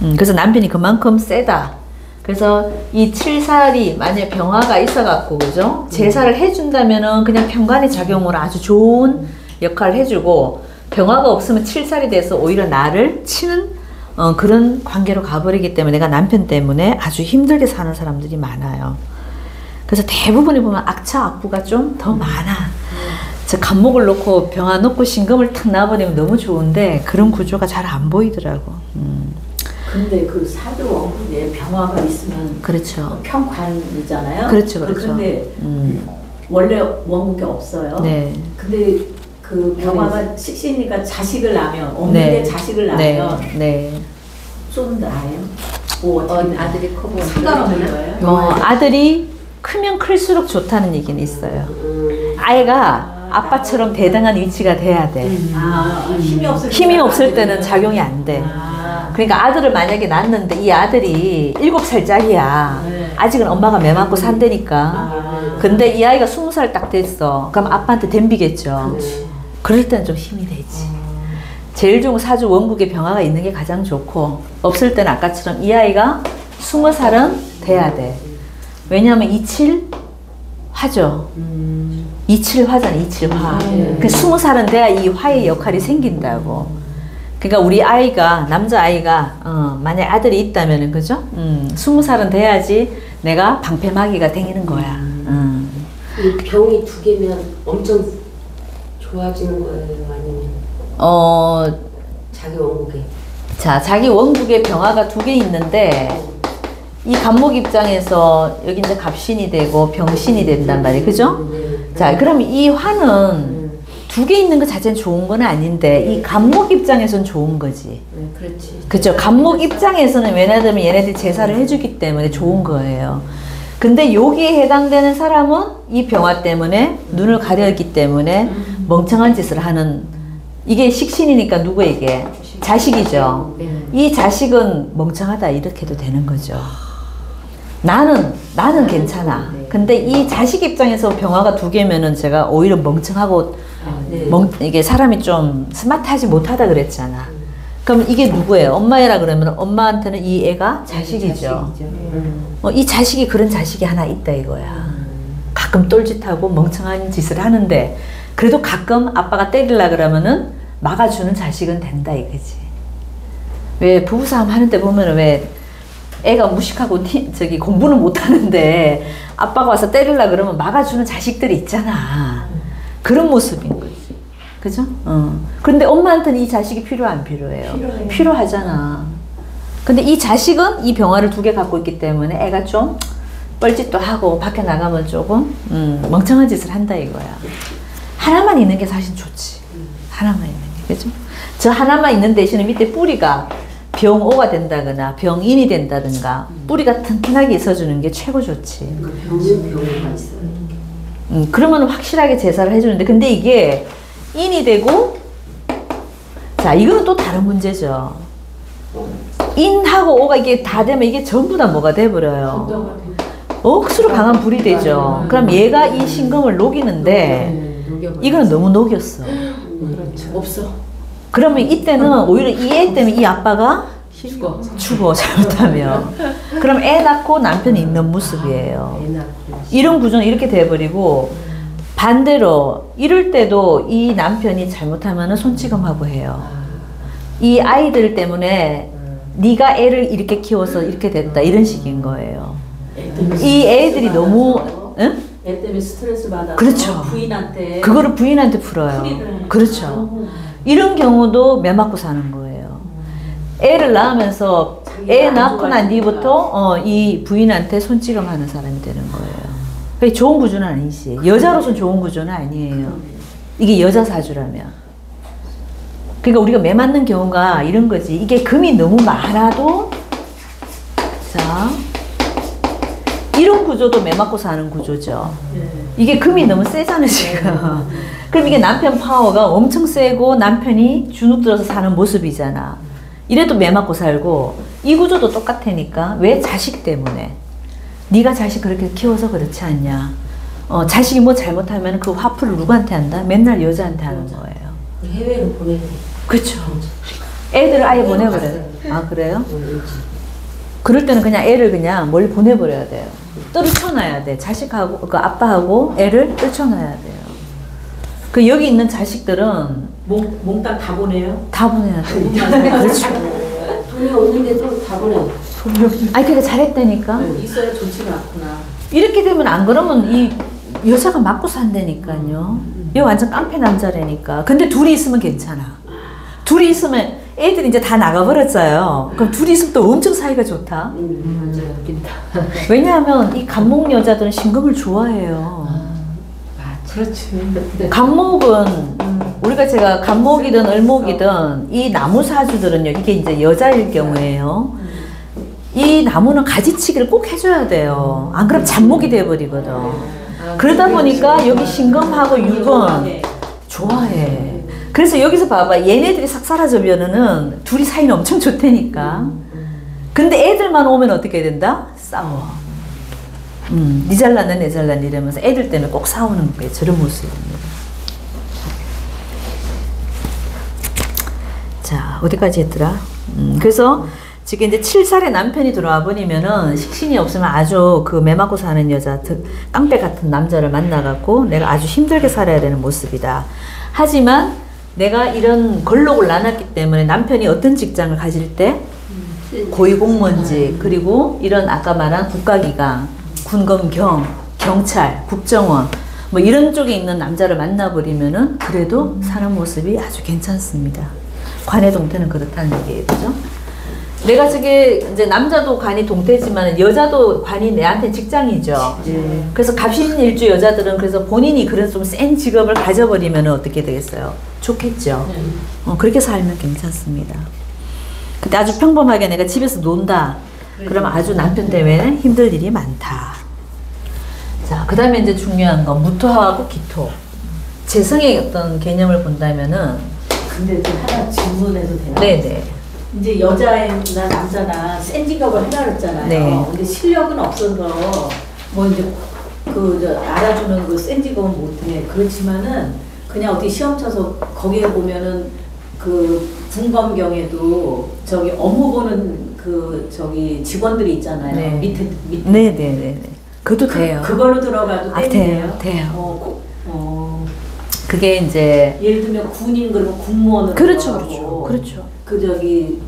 그래서 남편이 그만큼 세다. 그래서 이 7살이 만약에 병화가 있어갖고, 그죠? 제사를 해준다면은 그냥 편관의 작용으로 아주 좋은 역할을 해주고, 병화가 없으면 7살이 돼서 오히려 나를 치는 그런 관계로 가버리기 때문에 내가 남편 때문에 아주 힘들게 사는 사람들이 많아요. 그래서 대부분이 보면 악차 악부가 좀 더 많아. 저 간목을 놓고 병화 놓고 신금을 탁 놔버리면 너무 좋은데 그런 구조가 잘 안 보이더라고. 근데 그 사주 원국에 병화가 있으면 그렇죠. 편관이잖아요. 그렇죠, 그렇죠. 근데 원래 원국에 없어요. 네. 근데 그 병화가 식신이니까 자식을 낳으면 없는데 네. 자식을 낳으면 네. 좀 나아요. 뭐 아들이 커보면 상관없는 거예요. 아들이 크면 클수록 좋다는 얘기는 있어요. 아이가 아빠처럼 대등한 위치가 돼야 돼. 힘이 없을 때는 작용이 안 돼. 그러니까 아들을 만약에 낳았는데 이 아들이 7살짜리야. 아직은 엄마가 매 맞고 산다니까. 근데 이 아이가 20살 딱 됐어. 그럼 아빠한테 덤비겠죠. 그럴 때는 좀 힘이 되지. 제일 좋은 사주 원국에 병화가 있는 게 가장 좋고, 없을 때는 아까처럼 이 아이가 20살은 돼야 돼. 왜냐하면 27 화죠. 27 화잖아, 27 화. 그 20살은 돼야 이 화의 역할이 생긴다고. 그러니까 우리 아이가, 남자아이가, 만약 아들이 있다면은, 그죠? 20살은 돼야지 내가 방패막이가 되는 거야. 이 병이 2개면 엄청 좋아지는 거예요? 아니면? 자기 원국에. 자, 자기 원국에 병화가 2개 있는데, 이 간목 입장에서 여기 이제 갑신이 되고 병신이 된단 말이에요. 그죠? 자, 그럼 이 화는 두 개 있는 것 자체는 좋은 건 아닌데 이 간목 입장에서는 좋은 거지. 네, 그렇지. 그죠? 간목 입장에서는 왜냐하면 얘네들이 제사를 해주기 때문에 좋은 거예요. 근데 여기에 해당되는 사람은 이 병화 때문에 눈을 가렸기 때문에 멍청한 짓을 하는, 이게 식신이니까 누구에게? 자식이죠. 이 자식은 멍청하다 이렇게도 되는 거죠. 나는 괜찮아. 근데 이 자식 입장에서 병화가 두 개면은 제가 오히려 멍청하고 이게 사람이 좀 스마트하지 못하다 그랬잖아. 그럼 이게 누구예요? 엄마애라 그러면 엄마한테는 이 애가 자식이죠. 이 자식이 그런 자식이 하나 있다 이거야. 가끔 똘짓하고 멍청한 짓을 하는데 그래도 가끔 아빠가 때리려 그러면은 막아주는 자식은 된다 이거지. 왜 부부싸움 하는데 보면은 왜 애가 무식하고 저기 공부는 못하는데 아빠가 와서 때리려 그러면 막아주는 자식들이 있잖아. 그런 모습인 거지. 그죠? 그런데 엄마한테는 이 자식이 필요 안 필요해요? 필요하잖아. 근데 이 자식은 이 병화를 두 개 갖고 있기 때문에 애가 좀 뻘짓도 하고 밖에 나가면 조금 멍청한 짓을 한다 이거야. 하나만 있는 게 사실 좋지. 하나만 있는 게. 그죠? 저 하나만 있는 대신에 밑에 뿌리가 병오가 된다거나 병인이 된다든가 뿌리가 튼튼하게 있어주는 게 최고 좋지. 병오가 있어요. 그러면 확실하게 제사를 해주는데 근데 이게 인이 되고 자 이거는 또 다른 문제죠. 인하고 오가 이게 다 되면 이게 전부 다 뭐가 돼버려요. 억수로 강한 불이 되죠. 그럼 얘가 이 신금을 녹이는데 이거는 너무 녹였어. 그렇죠. 없어. 그러면 이때는 오히려 이 애 때문에 이 아빠가 죽어 잘못하면. 그럼 애 낳고 남편이 있는 모습이에요. 이런 구조는 이렇게 돼버리고 반대로 이럴 때도 이 남편이 잘못하면 손찌검하고 해요. 이 아이들 때문에 네가 애를 이렇게 키워서 이렇게 됐다 이런 식인 거예요. 이 애들이 너무 응? 애 때문에 스트레스 받아서 그렇죠. 부인한테 그거를 부인한테 풀어요. 그렇죠. 이런 경우도 매 맞고 사는 거예요. 애를 낳으면서 애 낳고 난 뒤부터 이 부인한테 손찌검하는 사람이 되는 거예요. 그게 좋은 구조는 아니지. 여자로서 좋은 구조는 아니에요. 이게 여자 사주라면. 그러니까 우리가 매 맞는 경우가 이런 거지. 이게 금이 너무 많아도 자 이런 구조도 매 맞고 사는 구조죠. 이게 금이 너무 세잖아 지금. 그럼 이게 남편 파워가 엄청 세고 남편이 주눅 들어서 사는 모습이잖아. 이래도 매 맞고 살고 이 구조도 똑같으니까 왜? 자식 때문에. 네가 자식 그렇게 키워서 그렇지 않냐. 자식이 뭐 잘못하면 그 화풀을 누구한테 한다? 맨날 여자한테 하는 거예요. 해외로 보내고. 그렇죠. 애들을 아예 보내버려요. 아 그래요? 그럴 때는 그냥 애를 그냥 멀리 보내버려야 돼요. 떨쳐놔야 돼. 자식하고 그 아빠하고 애를 떨쳐놔야 돼요. 그 여기 있는 자식들은 몽땅 다 보내요? 다 보내야 돼. 그렇죠. 돈이 없는데도 다 보내요. 아니 그게 잘했다니까. 있어야 좋지가 않구나. 이렇게 되면 안 그러면 이 여자가 맞고 산다니까요. 얘 완전 깡패 남자라니까. 근데 둘이 있으면 괜찮아. 둘이 있으면 애들이 이제 다 나가버렸어요. 그럼 둘이 있으면 또 엄청 사이가 좋다. 맞아, 웃긴다. 왜냐하면 이 간목 여자들은 신금을 좋아해요. 그렇지. 간목은 우리가 제가 간목이든 을목이든 이 나무 사주들은요. 이게 이제 여자일 경우에요. 이 나무는 가지치기를 꼭 해줘야 돼요. 안 그러면 잡목이 돼버리거든. 그러다 보니까 여기 신금하고 육은 좋아해. 그래서 여기서 봐봐. 얘네들이 싹 사라져면은 둘이 사이는 엄청 좋다니까. 근데 애들만 오면 어떻게 된다? 싸워. 니 잘났네 내 잘났네 이러면서 애들 때문에 꼭 싸우는 거예요. 저런 모습입니다. 자 어디까지 했더라? 그래서 지금 이제 7살에 남편이 들어와 버리면은 식신이 없으면 아주 그 매 맞고 사는 여자, 깡패 같은 남자를 만나갖고 내가 아주 힘들게 살아야 되는 모습이다. 하지만 내가 이런 걸록을 나눴기 때문에 남편이 어떤 직장을 가질 때 고위공무원직 그리고 이런 아까 말한 국가기관, 군검경, 경찰, 국정원 뭐 이런 쪽에 있는 남자를 만나버리면은 그래도 사는 모습이 아주 괜찮습니다. 관해동태는 그렇다는 얘기예요. 그죠? 내가 저게 이제 남자도 관이 동태지만 여자도 관이 내한테 직장이죠. 그래서 갑신일주 여자들은 그래서 본인이 그런 좀 센 직업을 가져버리면 어떻게 되겠어요? 좋겠죠. 그렇게 살면 괜찮습니다. 근데 아주 평범하게 내가 집에서 논다. 그럼 아주 남편 때문에 힘들 일이 많다. 자, 그 다음에 이제 중요한 건 무토하고 기토. 재성의 어떤 개념을 본다면은. 근데 좀 하나 질문해도 되나? 네네. 이제 여자나 남자나 센 직업을 하라 그랬잖아요. 네. 근데 실력은 없어서 뭐 이제 알아주는 그 센 직업은 못해. 그렇지만은 그냥 어떻게 시험 쳐서 거기에 보면은 그 군검경에도 저기 업무 보는 그 저기 직원들이 있잖아요. 네. 밑에. 네네네. 그것도 돼요. 그걸로 들어가도 되네요. 돼요. 그게 이제 예를 들면 군인 그러면 군무원으로 그렇죠, 들어가고 그렇죠. 그 저기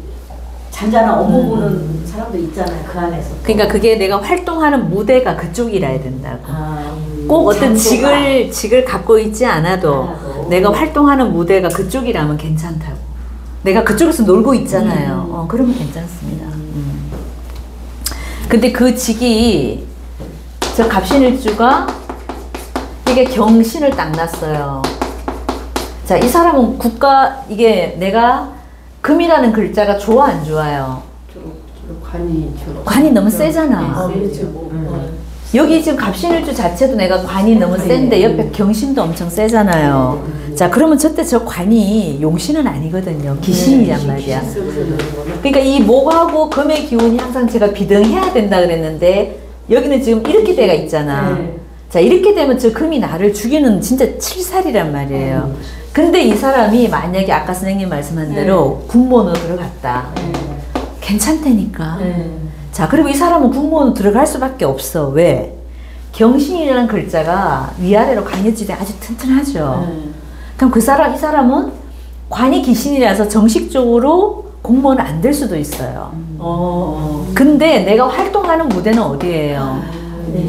잔잔한 업무 보는 사람들 있잖아요. 그 안에서. 그러니까 그게 내가 활동하는 무대가 그쪽이라 해야 된다고. 꼭 어떤 장소가. 직을 갖고 있지 않아도 내가 활동하는 무대가 그쪽이라면 괜찮다고. 내가 그쪽에서 놀고 있잖아요. 그러면 괜찮습니다. 근데 그 직이 저 갑신일주가 이게 경신을 딱 놨어요. 자, 이 사람은 이게 내가 금이라는 글자가 좋아 안 좋아요? 관이 너무 세잖아. 여기 지금 갑신일주 자체도 내가 관이 너무 센데 옆에 경신도 엄청 세잖아요. 자, 그러면 저때 저 관이 용신은 아니거든요. 기신이란 말이야. 그러니까 이 목하고 금의 기운이 항상 제가 비등해야 된다 그랬는데 여기는 지금 이렇게 돼가 있잖아. 자, 이렇게 되면 저 금이 나를 죽이는 진짜 칠살이란 말이에요. 근데 이 사람이 만약에 아까 선생님 말씀한 대로 군무원으로 들어갔다. 괜찮다니까. 자, 그리고 이 사람은 군무원으로 들어갈 수밖에 없어. 왜? 경신이라는 글자가 위아래로 관여지대 아주 튼튼하죠. 그럼 이 사람은 관이 기신이라서 정식적으로 공무원은 안 될 수도 있어요. 근데 내가 활동하는 무대는 어디예요?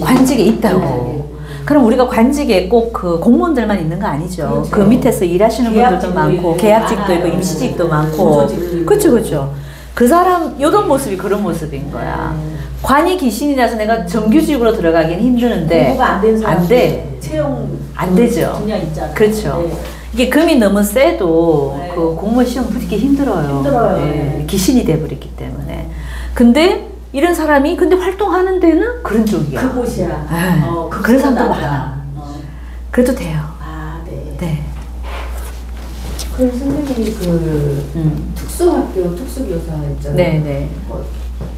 관직에 있다고. 그럼 우리가 관직에 꼭 그 공무원들만 있는 거 아니죠. 그렇죠. 그 밑에서 일하시는 분들도 많고, 계약직도 있고, 임시직도 많고. 그렇죠. 그 사람, 요런 모습이 그런 모습인 거야. 관이 기신이라서 내가 정규직으로 들어가긴 힘드는데. 공부가 안 된 사람. 안 돼. 채용. 안 되죠. 분야 있잖아요. 그렇죠. 네. 이게 금이 너무 세도 네. 그 공무원 시험 붙기 힘들어요. 네. 기신이 돼버렸기 때문에. 근데 이런 사람이 근데 활동하는 데는 그런 쪽이야. 그곳이야. 그런 사람도 많아. 그래도 돼요. 아, 네. 네. 그럼 선생님이 특수학교 특수교사 있잖아요. 네네.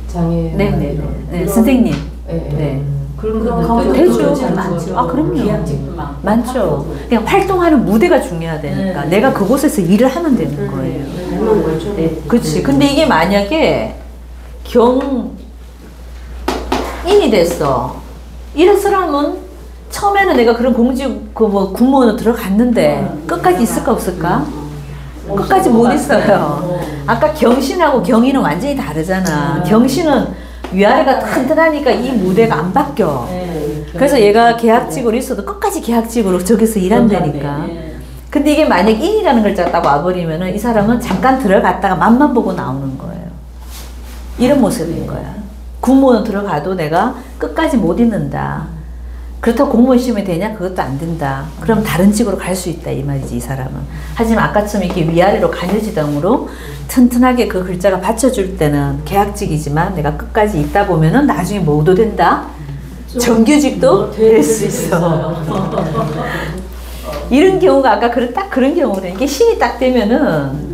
장애. 네네네. 선생님. 네. 그런 되죠. 많죠. 아, 그럼요. 계약직도 많죠. 그냥 활동하는 무대가 중요하다니까. 네. 내가 그곳에서 일을 하면 되는 거예요. 하는 거죠. 네, 그렇지. 근데 이게 만약에 경인이 됐어. 이런 사람은 처음에는 내가 그런 군무원으로 들어갔는데 끝까지 있을까 없을까? 끝까지 못 있어요. 아까 경신하고 경인은 완전히 다르잖아. 경신은 위아래가 튼튼하니까 이 무대가 안 바뀌어. 그래서 얘가 계약직으로 있어도 끝까지 계약직으로 저기서 일한다니까. 근데 이게 만약 인이라는 글자가 딱 와버리면은 이 사람은 잠깐 들어갔다가 맛만 보고 나오는 거예요. 이런 모습인 거야. 군무원 들어가도 내가 끝까지 못 있는다. 그렇다고 공무원 시험이 되냐? 그것도 안 된다. 그럼 다른 직으로 갈 수 있다 이 말이지 이 사람은. 하지만 아까처럼 이렇게 위아래로 간여지등으로 튼튼하게 그 글자가 받쳐줄 때는 계약직이지만 내가 끝까지 있다 보면은 나중에 뭐도 된다? 정규직도 될 수 있어. 이런 경우가 아까 딱 그런 경우거든. 이게 신이 딱 되면은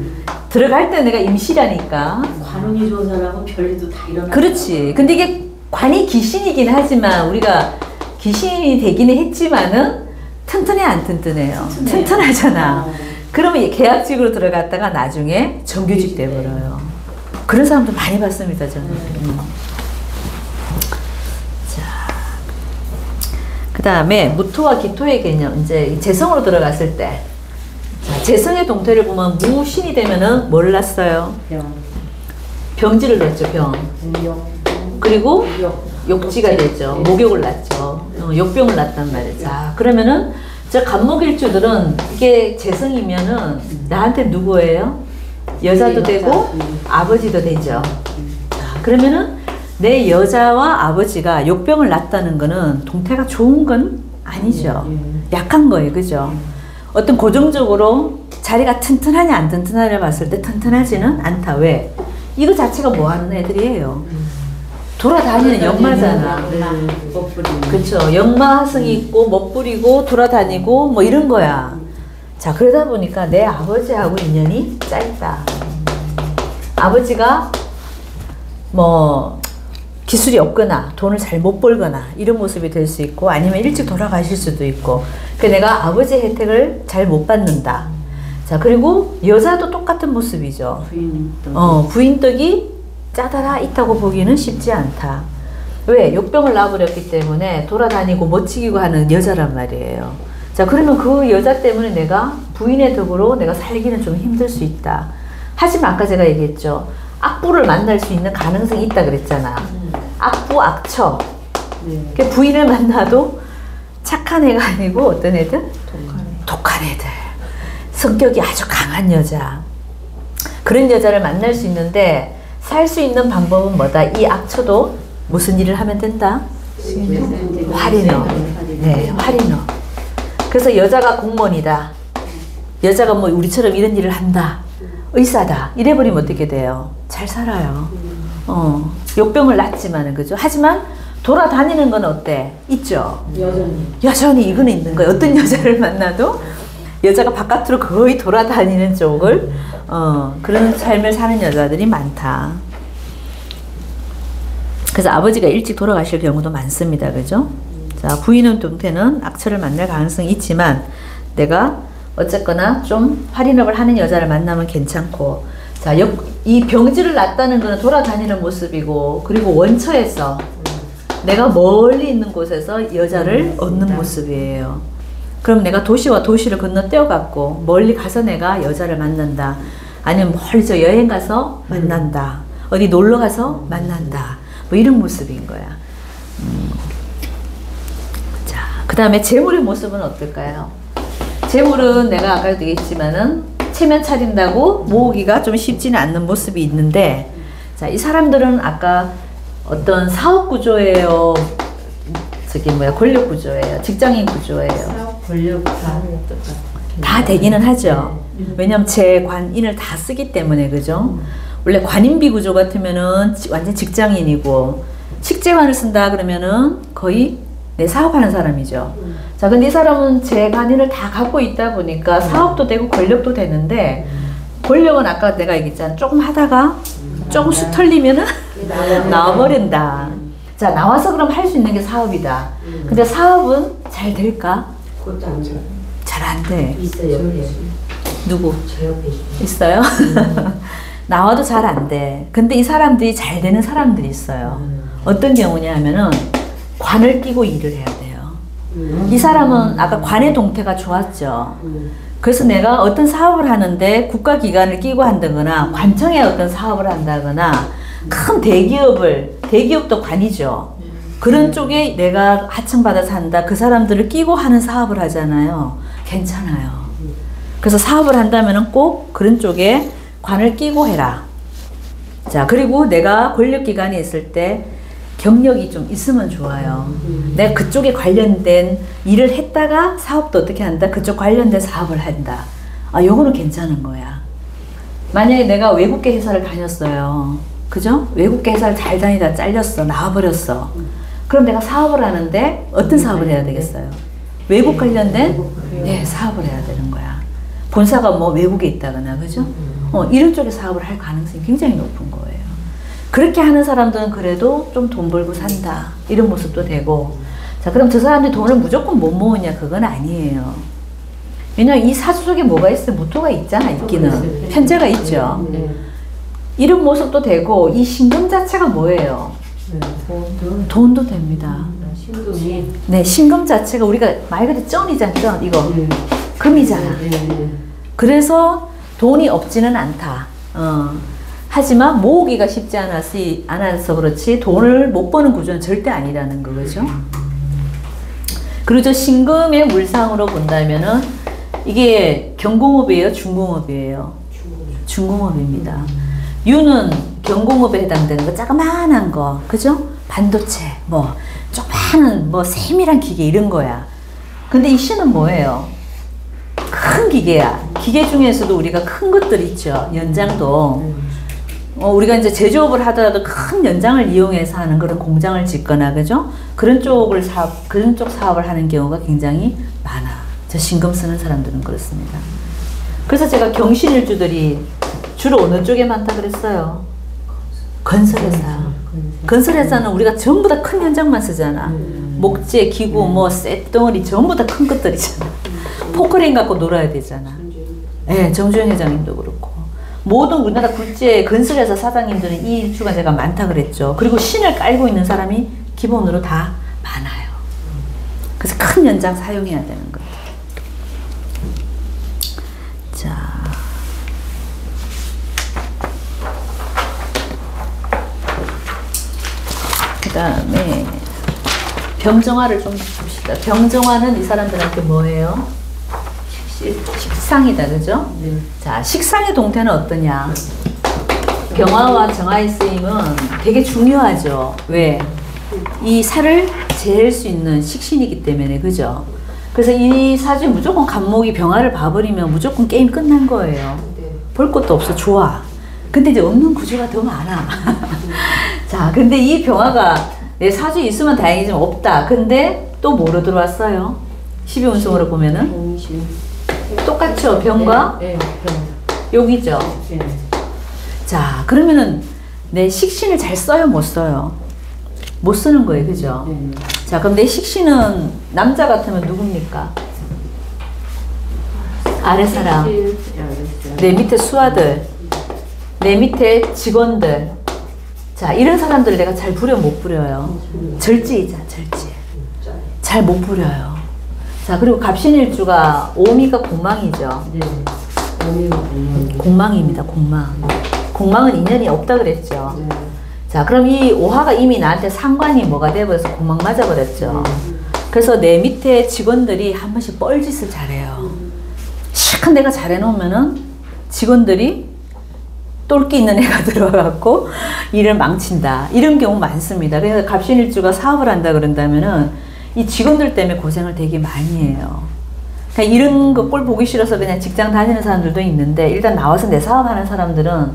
들어갈 때 내가 임시라니까. 관운이 좋은 사람은 별일도 다 일어나. 그렇지. 근데 이게 관이 기신이긴 하지만 우리가 기신이 되기는 했지만은 튼튼해 안 튼튼해요? 튼튼하잖아. 그러면 계약직으로 들어갔다가 나중에 정규직 돼버려요. 그런 사람도 많이 봤습니다 저는. 자, 그 다음에 무토와 기토의 개념. 이제 재성으로 들어갔을 때, 자, 재성의 동태를 보면 무신이 되면은 뭘 났어요? 병지를 냈죠. 병. 그리고 욕지가 되죠. 목욕을 낳죠. 욕병을 낳단 말이죠. 자, 그러면은 저 간목일주들은 이게 재성이면은 나한테 누구예요? 여자도 되고 아버지도 되죠. 자, 그러면은 내 여자와 아버지가 욕병을 낳았다는 거는 동태가 좋은 건 아니죠. 약한 거예요. 그죠? 어떤 고정적으로 자리가 튼튼하냐 안 튼튼하냐 봤을 때 튼튼하지는 않다. 왜? 이거 자체가 뭐 하는 애들이에요. 돌아다니는 역마잖아. 그렇죠. 역마성이 있고 멋부리고 돌아다니고 뭐 이런 거야. 자, 그러다 보니까 내 아버지하고 인연이 짧다. 아버지가 뭐 기술이 없거나 돈을 잘 못 벌거나 이런 모습이 될 수 있고, 아니면 일찍 돌아가실 수도 있고, 그 내가 아버지의 혜택을 잘 못 받는다. 자, 그리고 여자도 똑같은 모습이죠. 부인덕이 짜다라 있다고 보기는 쉽지 않다. 왜? 욕병을 낳아버렸기 때문에 돌아다니고 멋지기고 하는 여자란 말이에요. 자, 그러면 그 여자 때문에 내가 부인의 덕으로 내가 살기는 좀 힘들 수 있다. 하지만 아까 제가 얘기했죠. 악부를 만날 수 있는 가능성이 있다 그랬잖아. 악부, 악처. 그 부인을 만나도 착한 애가 아니고 어떤 애들? 독한 애들. 성격이 아주 강한 여자. 그런 여자를 만날 수 있는데 살 수 있는 방법은 뭐다? 이 악처도 무슨 일을 하면 된다? 활인어. 네, 활인어. 그래서 여자가 공무원이다. 여자가 뭐 우리처럼 이런 일을 한다. 의사다. 이래버리면 어떻게 돼요? 잘 살아요. 욕병을 낳지만은, 그죠? 하지만 돌아다니는 건 어때? 있죠? 여전히 이거는 있는 거예요. 어떤 여자를 만나도 여자가 바깥으로 거의 돌아다니는 쪽을, 그런 삶을 사는 여자들이 많다. 그래서 아버지가 일찍 돌아가실 경우도 많습니다. 그죠? 자, 부인은 동태는 악처를 만날 가능성이 있지만, 내가 어쨌거나 좀 활인업을 하는 여자를 만나면 괜찮고, 자, 이 병지를 낳았다는 거는 돌아다니는 모습이고, 그리고 원처에서 내가 멀리 있는 곳에서 여자를 얻는 모습이에요. 그럼 내가 도시와 도시를 건너뛰어갖고 멀리 가서 내가 여자를 만난다. 아니면 멀리 저 여행 가서 만난다. 어디 놀러 가서 만난다. 뭐 이런 모습인 거야. 자, 그 다음에 재물의 모습은 어떨까요? 재물은 내가 아까도 얘기했지만은 체면 차린다고 모으기가 좀 쉽지는 않는 모습이 있는데, 자, 이 사람들은 아까 어떤 사업 구조예요? 권력 구조예요? 직장인 구조예요? 권력 다 되기는 하죠. 왜냐면 재관인을 다 쓰기 때문에, 그죠? 원래 관인비 구조 같으면은 완전 직장인이고, 식재관을 쓴다 그러면은 거의 내 사업하는 사람이죠. 자, 근데 이 사람은 재관인을 다 갖고 있다 보니까 사업도 되고 권력도 되는데, 권력은 아까 내가 얘기했잖아. 조금 하다가 조금 수털리면은 나와버린다. 자, 나와서 그럼 할 수 있는 게 사업이다. 근데 사업은 잘 될까? 그것도 안 돼요. 잘 안 돼. 있어요. 누구? 제 옆에 있어요? 나와도 잘 안 돼. 근데 이 사람들이 잘 되는 사람들이 있어요. 어떤 경우냐 하면은 관을 끼고 일을 해야 돼요. 이 사람은 아까 관의 동태가 좋았죠. 그래서 내가 어떤 사업을 하는데 국가기관을 끼고 한다거나 관청에 어떤 사업을 한다거나 큰 대기업도 관이죠. 그런 쪽에 내가 하청받아서 한다. 그 사람들을 끼고 하는 사업을 하잖아요. 괜찮아요. 그래서 사업을 한다면 꼭 그런 쪽에 관을 끼고 해라. 자, 그리고 내가 권력기관에 있을 때 경력이 좀 있으면 좋아요. 내가 그쪽에 관련된 일을 했다가 사업도 어떻게 한다? 그쪽 관련된 사업을 한다. 아, 요거는 괜찮은 거야. 만약에 내가 외국계 회사를 다녔어요. 그죠? 외국계 회사를 잘 다니다 잘렸어. 나와버렸어. 그럼 내가 사업을 하는데 어떤 사업을 해야 되겠어요? 외국 관련된 사업을 해야 되는 거야. 본사가 뭐 외국에 있다거나, 그죠? 이런 쪽에 사업을 할 가능성이 굉장히 높은 거예요. 그렇게 하는 사람들은 그래도 좀 돈 벌고 산다. 이런 모습도 되고. 자, 그럼 저 사람들이 돈을 무조건 못 모으냐? 그건 아니에요. 왜냐면 이 사주 속에 뭐가 있어요? 무토가 있잖아, 있기는. 편제가 있죠. 이런 모습도 되고, 이 신금 자체가 뭐예요? 돈도 됩니다. 신금이. 네, 신금 자체가 우리가 말 그대로 쩐이잖아, 쩐. 이거. 금이잖아. 그래서 돈이 없지는 않다. 하지만 모으기가 쉽지 않아서 그렇지 돈을 못 버는 구조는 절대 아니라는 거죠. 그리고 저 신금의 물상으로 본다면은 이게 경공업이에요? 중공업이에요? 중공업입니다. 유는 경공업에 해당되는 거, 자그마한 거, 그죠? 반도체, 뭐 조그마한 뭐 세밀한 기계 이런 거야. 근데 이 신은 뭐예요? 큰 기계야. 기계 중에서도 우리가 큰 것들 있죠. 연장도. 우리가 이제 제조업을 하더라도 큰 연장을 이용해서 하는 그런 공장을 짓거나, 그죠? 그런 쪽 사업을 하는 경우가 굉장히 많아. 저 신금 쓰는 사람들은 그렇습니다. 그래서 제가 경신일주들이 주로 어느 쪽에 많다 그랬어요? 건설회사. 건설회사는 우리가 전부 다 큰 연장만 쓰잖아. 목재, 기구, 뭐, 쇳덩어리 전부 다 큰 것들이잖아. 포크레인 갖고 놀아야 되잖아. 네, 정주영 회장님도 그렇고. 모든 우리나라 굴지의 건설회사 사장님들은 이 일주가 제가 많다 그랬죠. 그리고 신을 깔고 있는 사람이 기본으로 다 많아요. 그래서 큰 연장 사용해야 되는 거예요. 자. 그 다음에 병정화를 좀 봅시다. 병정화는 이 사람들한테 뭐예요? 식상이다, 그죠? 네. 자, 식상의 동태는 어떠냐? 병화와 정화의 쓰임은 되게 중요하죠. 왜? 이 살을 재일 수 있는 식신이기 때문에, 그죠? 그래서 이 사주에 무조건 간목이 병화를 봐버리면 무조건 게임 끝난 거예요. 볼 것도 없어, 좋아. 근데 이제 없는 구조가 더 많아. 자, 근데 이 병화가 내 사주에 있으면 다행이지만 없다. 근데 또 뭐로 들어왔어요? 12운성으로 보면은? 똑같죠, 병과? 네, 병. 여기죠. 네. 자, 그러면은 내 식신을 잘 써요, 못 써요? 못 쓰는 거예요, 그죠? 네. 자, 그럼 내 식신은 남자 같으면 누굽니까? 아랫사람, 내 밑에 수하들, 내 밑에 직원들. 자, 이런 사람들 내가 잘 부려, 못 부려요? 절지이자, 절지. 잘 못 부려요. 자, 그리고 갑신일주가 오미가 공망이죠. 네. 오미가 공망입니다, 공망. 공망은 인연이 없다 그랬죠. 네. 자, 그럼 이 오화가 이미 나한테 상관이 뭐가 돼버려서 공망 맞아버렸죠. 그래서 내 밑에 직원들이 한 번씩 뻘짓을 잘해요. 시큰 내가 잘해놓으면은 직원들이 똘끼 있는 애가 들어와갖고 일을 망친다. 이런 경우 많습니다. 그래서 갑신일주가 사업을 한다 그런다면은 이 직원들 때문에 고생을 되게 많이 해요. 그러니까 이런 거 꼴 보기 싫어서 그냥 직장 다니는 사람들도 있는데, 일단 나와서 내 사업하는 사람들은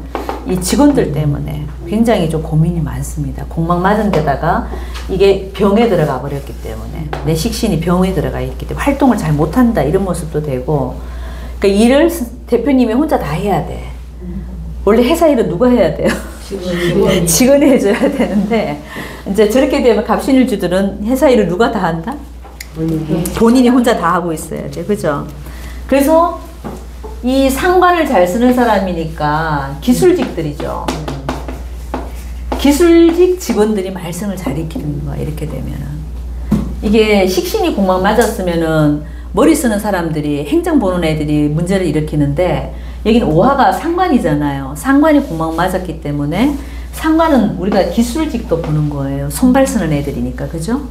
이 직원들 때문에 굉장히 좀 고민이 많습니다. 공망 맞은 데다가 이게 병에 들어가 버렸기 때문에, 내 식신이 병에 들어가 있기 때문에 활동을 잘 못한다, 이런 모습도 되고. 그러니까 일을 대표님이 혼자 다 해야 돼. 원래 회사 일은 누가 해야 돼요? 직원이 해줘야 되는데, 이제 저렇게 되면 갑신일주들은 회사 일을 누가 다 한다? 본인이 혼자 다 하고 있어야 돼. 그죠? 그래서 이 상관을 잘 쓰는 사람이니까 기술직들이죠. 기술직 직원들이 말썽을 잘 익히는 거야, 이렇게 되면은. 이게 식신이 공망 맞았으면은 머리 쓰는 사람들이, 행정 보는 애들이 문제를 일으키는데, 여기는 오화가 상관이잖아요. 상관이 공망 맞았기 때문에 상관은 우리가 기술직도 보는 거예요. 손발 쓰는 애들이니까, 그죠?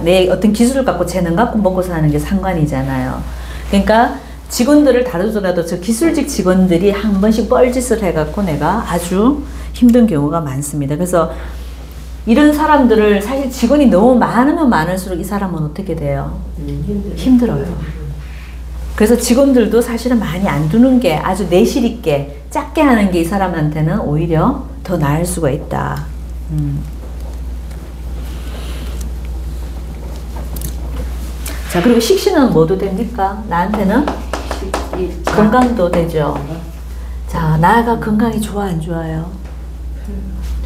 내 어떤 기술을 갖고 재능 갖고 먹고 사는 게 상관이잖아요. 그러니까 직원들을 다루더라도 저 기술직 직원들이 한 번씩 뻘짓을 해갖고 내가 아주 힘든 경우가 많습니다. 그래서 이런 사람들을, 사실 직원이 너무 많으면 많을수록 이 사람은 어떻게 돼요? 힘들어요. 그래서 직원들도 사실은 많이 안 두는 게, 아주 내실 있게 작게 하는 게 이 사람한테는 오히려 더 나을 수가 있다. 자, 그리고 식신은 뭐도 됩니까? 나한테는 건강도 되죠. 자, 나가 건강이 좋아, 안 좋아요?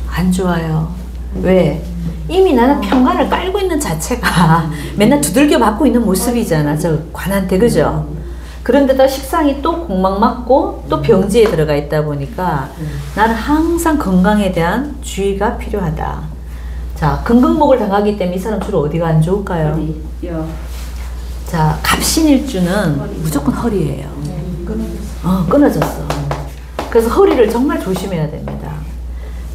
안 좋아요. 왜? 이미 나는 평관을 깔고 있는 자체가 맨날 두들겨 맞고 있는 모습이잖아, 저 관한테, 그죠? 그런데다 식상이 또 공망 맞고 또 병지에 들어가 있다 보니까 나는 항상 건강에 대한 주의가 필요하다. 자, 근근목을 당하기 때문에 이 사람 주로 어디가 안 좋을까요? 자, 갑신일주는 무조건 허리예요. 끊어졌어. 그래서 허리를 정말 조심해야 됩니다.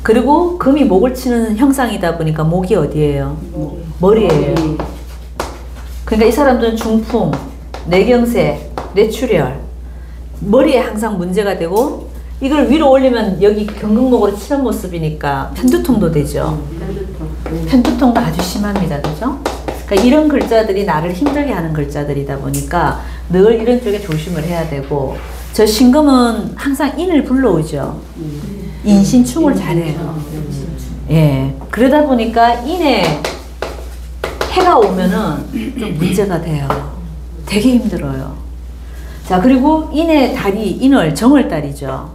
그리고 금이 목을 치는 형상이다 보니까 목이 어디예요? 머리예요. 그러니까 이 사람들은 중풍, 뇌경색, 뇌출혈, 머리에 항상 문제가 되고, 이걸 위로 올리면 여기 경극목으로 치는 모습이니까 편두통도 되죠. 편두통도 아주 심합니다. 그죠? 그러니까 이런 글자들이 나를 힘들게 하는 글자들이다 보니까 늘 이런 쪽에 조심을 해야 되고, 저 신금은 항상 인을 불러오죠. 인신충을 잘해요. 예. 그러다 보니까 인에 해가 오면은 좀 문제가 돼요. 되게 힘들어요. 자, 그리고 인의 달이 인월, 정월달이죠.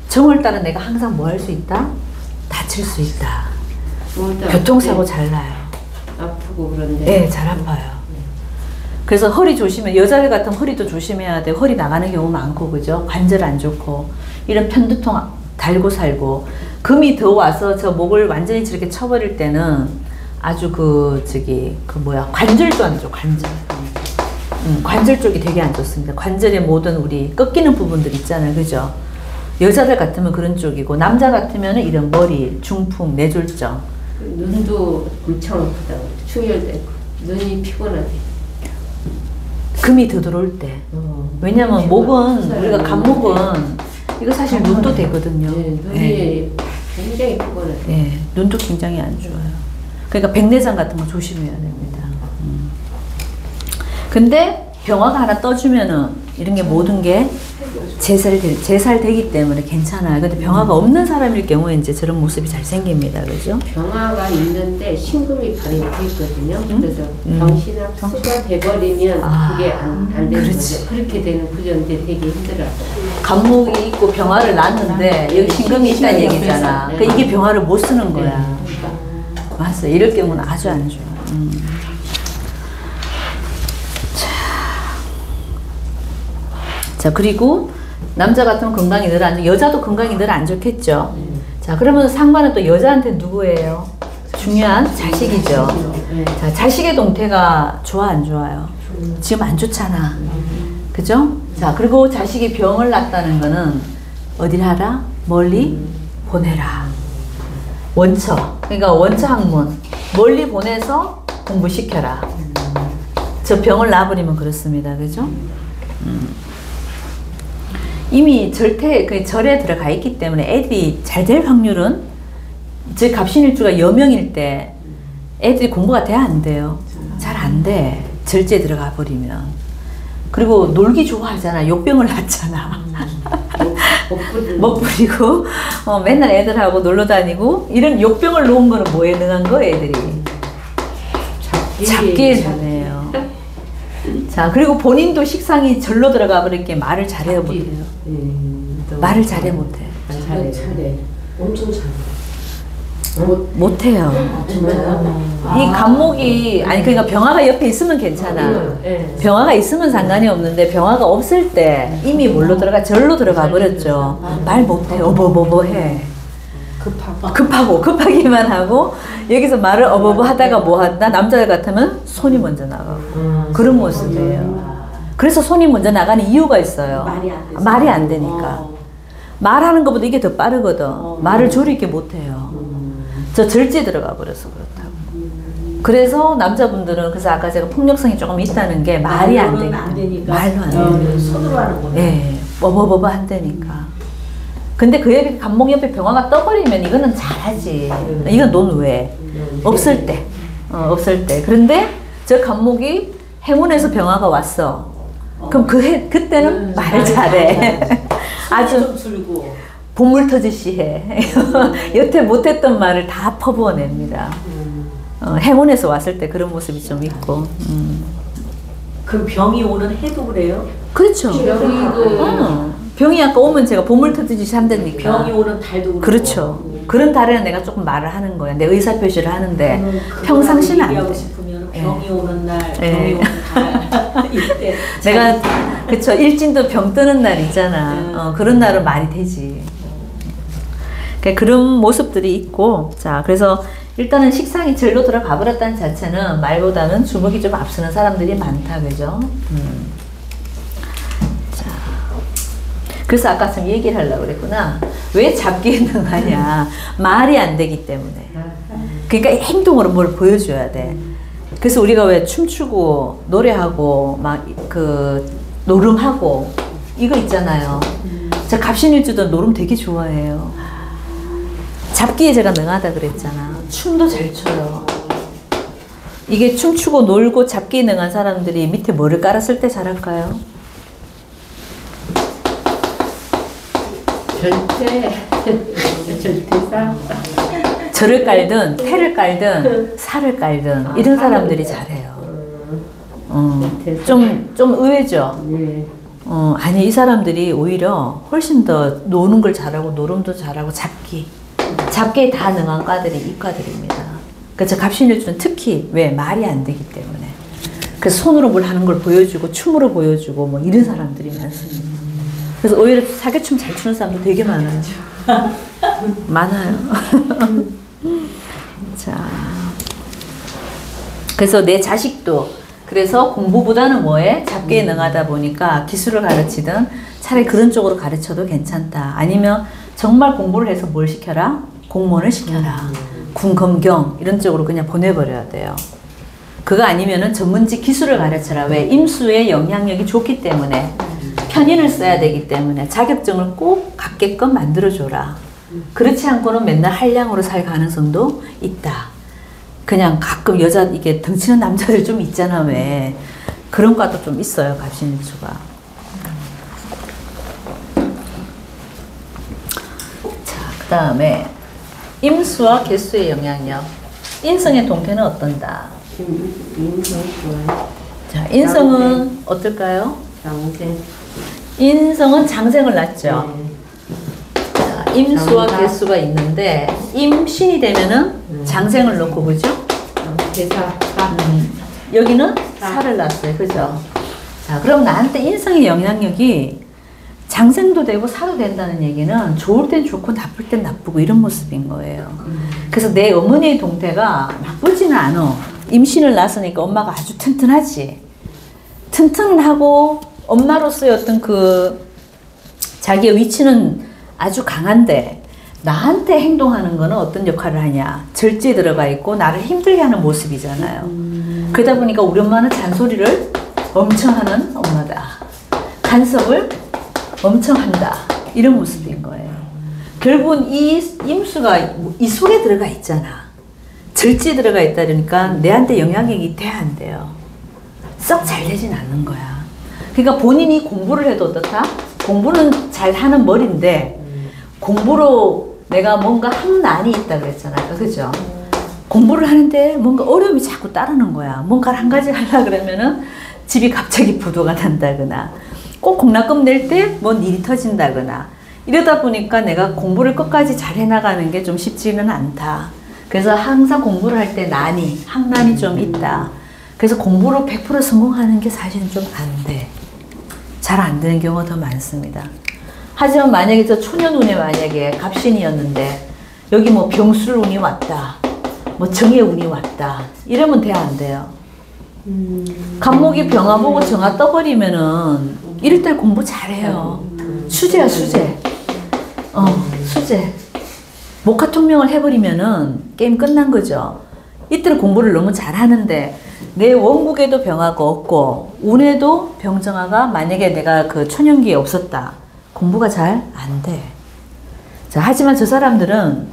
정월달은 내가 항상 뭐 할 수 있다? 다칠 수 있다. 교통사고 잘 나요. 아프고 그런데. 네, 잘 아파요. 그래서 허리 조심해. 여자들 같으면 허리도 조심해야 돼. 허리 나가는 경우 많고, 그죠? 관절 안 좋고. 이런 편두통 달고 살고. 금이 더 와서 저 목을 완전히 저렇게 쳐버릴 때는 아주 관절도 안 좋아, 관절. 관절 쪽이 되게 안 좋습니다. 관절의 모든 우리 꺾이는 부분들 있잖아요. 그죠? 여자들 같으면 그런 쪽이고, 남자 같으면 이런 머리, 중풍, 뇌졸중. 눈도 엄청 아프다고. 충혈되고. 눈이 피곤하대. 금이 더 들어올 때. 왜냐면 목은, 우리가 간목은, 이거 사실 눈도 되거든요. 네, 눈이 굉장히 피곤하대. 예, 눈도 굉장히 안 좋아요. 그러니까 백내장 같은 거 조심해야 됩니다. 근데 병화가 하나 떠주면은 이런 게 모든 게 재살되기 때문에 괜찮아요. 근데 병화가 없는 사람일 경우에 이제 저런 모습이 잘 생깁니다. 그죠? 병화가 있는데 신금이 발현이 돼 있거든요. 그래서 병신합수가 돼버리면 그게 안 되는 거죠. 그렇게 되는 구조인데 되게 힘들어요. 간목이 있고 병화를 낳았는데 여기 신금이 있다는 얘기잖아. 그러니까 이게 병화를 못 쓰는 거야. 맞아. 이럴 경우는 아주 안 좋아. 자, 그리고 남자 같으면 건강이 늘 안 좋고, 여자도 건강이 늘 안 좋겠죠. 자, 그러면 상관은 또 여자한테 누구예요? 중요한 자식이죠. 자, 자식의 동태가 좋아, 안 좋아요? 지금 안 좋잖아. 그죠? 자, 그리고 자식이 병을 낳았다는 거는 어딜 하라? 멀리 보내라. 원처. 그러니까 원처 학문. 멀리 보내서 공부시켜라. 저 병을 낳아버리면 그렇습니다. 그죠? 이미 절에 들어가 있기 때문에 애들이 잘 될 확률은, 즉 갑신일주가 여명일 때 애들이 공부가 돼야 안 돼요. 잘 안 돼. 절제에 들어가 버리면. 그리고 놀기 좋아하잖아. 욕병을 낳잖아. 먹부리고 맨날 애들하고 놀러 다니고, 이런 욕병을 놓은 거는 뭐에 능한 거 애들이? 잡기에 능해요. 자, 그리고 본인도 식상이 절로 들어가 버리게 말을 잘해요, 못해요? 말을 잘해, 못해? 잘해. 엄청 잘해. 못해요. 이 간목이, 아니, 그러니까 병화가 옆에 있으면 괜찮아. 병화가 있으면 상관이 없는데, 병화가 없을 때 이미 뭘로 들어가? 절로 들어가 버렸죠. 말 못해. 어버버버 해. 급하기만 하고, 여기서 말을 어버버 하다가 뭐 한다? 남자들 같으면 손이 먼저 나가고. 그런 모습이에요. 그래서 손이 먼저 나가는 이유가 있어요. 말이 안 되니까. 말하는 것보다 이게 더 빠르거든. 말을 조리게 못해요. 저 절제 들어가 버려서 그렇다고. 그래서 남자분들은, 그래서 아까 제가 폭력성이 조금 있다는 게 말이 안 되니까. 말로 안 되니까. 손으로 하는구나. 예, 어버버버 한다니까. 근데 그 옆에 간목 옆에 병화가 떠버리면 이거는 잘하지. 이건 넌 왜? 없을 때. 없을 때. 그런데 저 간목이 행운에서 병화가 왔어. 그럼 그때는 말을 잘해. 아주 보물 터지시 해. 여태 못했던 말을 다 퍼부어냅니다. 행운에서 왔을 때 그런 모습이 좀 있고. 그럼 병이 오는 해도 그래요? 그렇죠. 병이 아까 오면 제가 보물 터지듯이 한다니까. 병이 오는 달도 그렇고. 그렇죠. 그런 달에는 내가 조금 말을 하는 거야. 내 의사 표시를 하는데 평상시는 안 얘기하고 돼. 싶으면 병이 오는 날, 예. 병이 오는 달 이때 내가 그쵸, 일진도 병 뜨는 날 있잖아. 그런 날은 말이 되지. 그러니까 그런 모습들이 있고, 자, 그래서 일단은 식상이 절로 들어가 버렸다는 자체는 말보다는 주먹이 좀 앞서는 사람들이 많다, 그죠? 자, 그래서 아까 좀 얘기를 하려고 그랬구나. 왜 잡기에 능하냐? 말이 안 되기 때문에. 그러니까 행동으로 뭘 보여줘야 돼. 그래서 우리가 왜 춤추고 노래하고 막 그 노름하고 이거 있잖아요. 자, 저 갑신일주도 노름 되게 좋아해요. 잡기에 제가 능하다 그랬잖아. 춤도 잘 춰요. 이게 춤추고 놀고 잡기에 능한 사람들이 밑에 뭐를 깔았을 때 잘할까요? 절대사. 절을 깔든 태를 깔든 살을 깔든 이런 사람들이 잘해요. 좀 의외죠? 네. 아니 이 사람들이 오히려 훨씬 더 노는 걸 잘하고 노름도 잘하고 잡기에 다 능한 과들이 이 과들입니다. 그래서 갑신일주는 특히 왜 말이 안 되기 때문에 그래서 손으로 뭘 하는 걸 보여주고 춤으로 보여주고 뭐 이런 사람들이 많습니다. 그래서 오히려 사계춤 잘 추는 사람도 되게 많아요. 많아요. 자, 그래서 내 자식도 그래서 공부보다는 뭐에 잡기에 능하다 보니까 기술을 가르치든 차라리 그런 쪽으로 가르쳐도 괜찮다. 아니면 정말 공부를 해서 뭘 시켜라? 공무원을 시켜라. 군, 검경 이런 쪽으로 그냥 보내버려야 돼요. 그거 아니면은 전문직 기술을 가르쳐라. 왜? 임수의 영향력이 좋기 때문에 편인을 써야 되기 때문에 자격증을 꼭 갖게끔 만들어줘라. 그렇지 않고는 맨날 한량으로 살 가능성도 있다. 그냥 가끔 여자 이게 덩치는 남자들 좀 있잖아. 왜? 그런 과도 좀 있어요. 갑신일주가. 자, 그 다음에 임수와 개수의 영향력. 인성의 동태는 어떤다? 인성 좋아요. 자, 인성은 어떨까요? 장생. 인성은 장생을 낳죠. 자, 임수와 장사. 개수가 있는데 임신이 되면은 장생을 놓고 그죠? 대사. 여기는 살을 낳았어요. 그죠? 자, 그럼 나한테 인성의 영향력이 장생도 되고 사도 된다는 얘기는 좋을 땐 좋고 나쁠 땐 나쁘고 이런 모습인 거예요. 그래서 내 어머니의 동태가 나쁘지는 않아. 임신을 낳았으니까 엄마가 아주 튼튼하지. 튼튼하고 엄마로서의 어떤 그 자기의 위치는 아주 강한데 나한테 행동하는 거는 어떤 역할을 하냐. 절제에 들어가 있고 나를 힘들게 하는 모습이잖아요. 그러다 보니까 우리 엄마는 잔소리를 엄청 하는 엄마다. 간섭을 엄청 한다. 이런 모습인 거예요. 결국은 이 임수가 이 속에 들어가 있잖아. 절제에 들어가 있다 그러니까 내한테 영향력이 돼야 안 돼요. 썩 잘 되진 않는 거야. 그러니까 본인이 공부를 해도 어떻다? 공부는 잘 하는 머리인데 공부로 내가 뭔가 한난이 있다 그랬잖아요. 그죠? 공부를 하는데 뭔가 어려움이 자꾸 따르는 거야. 뭔가를 한 가지 하려고 그러면은 집이 갑자기 부도가 난다거나 꼭 공납금 낼 때 뭔 일이 터진다거나 이러다 보니까 내가 공부를 끝까지 잘 해나가는 게 좀 쉽지는 않다. 그래서 항상 공부를 할 때 항난이 좀 있다. 그래서 공부로 100% 성공하는 게 사실은 좀 안 돼. 잘 안 되는 경우가 더 많습니다. 하지만 만약에 저 초년운에 만약에 갑신이었는데 여기 뭐 병술운이 왔다. 뭐 정해운이 왔다. 이러면 돼야 안 돼요. 간목이 병화 보고 정화 떠버리면은 이럴 때 공부 잘해요. 수재야 수재. 수재. 목화통명을 해버리면은 게임 끝난 거죠. 이때는 공부를 너무 잘하는데 내 원국에도 병화가 없고 운에도 병정화가 만약에 내가 그 초년기에 없었다. 공부가 잘 안 돼. 자, 하지만 저 사람들은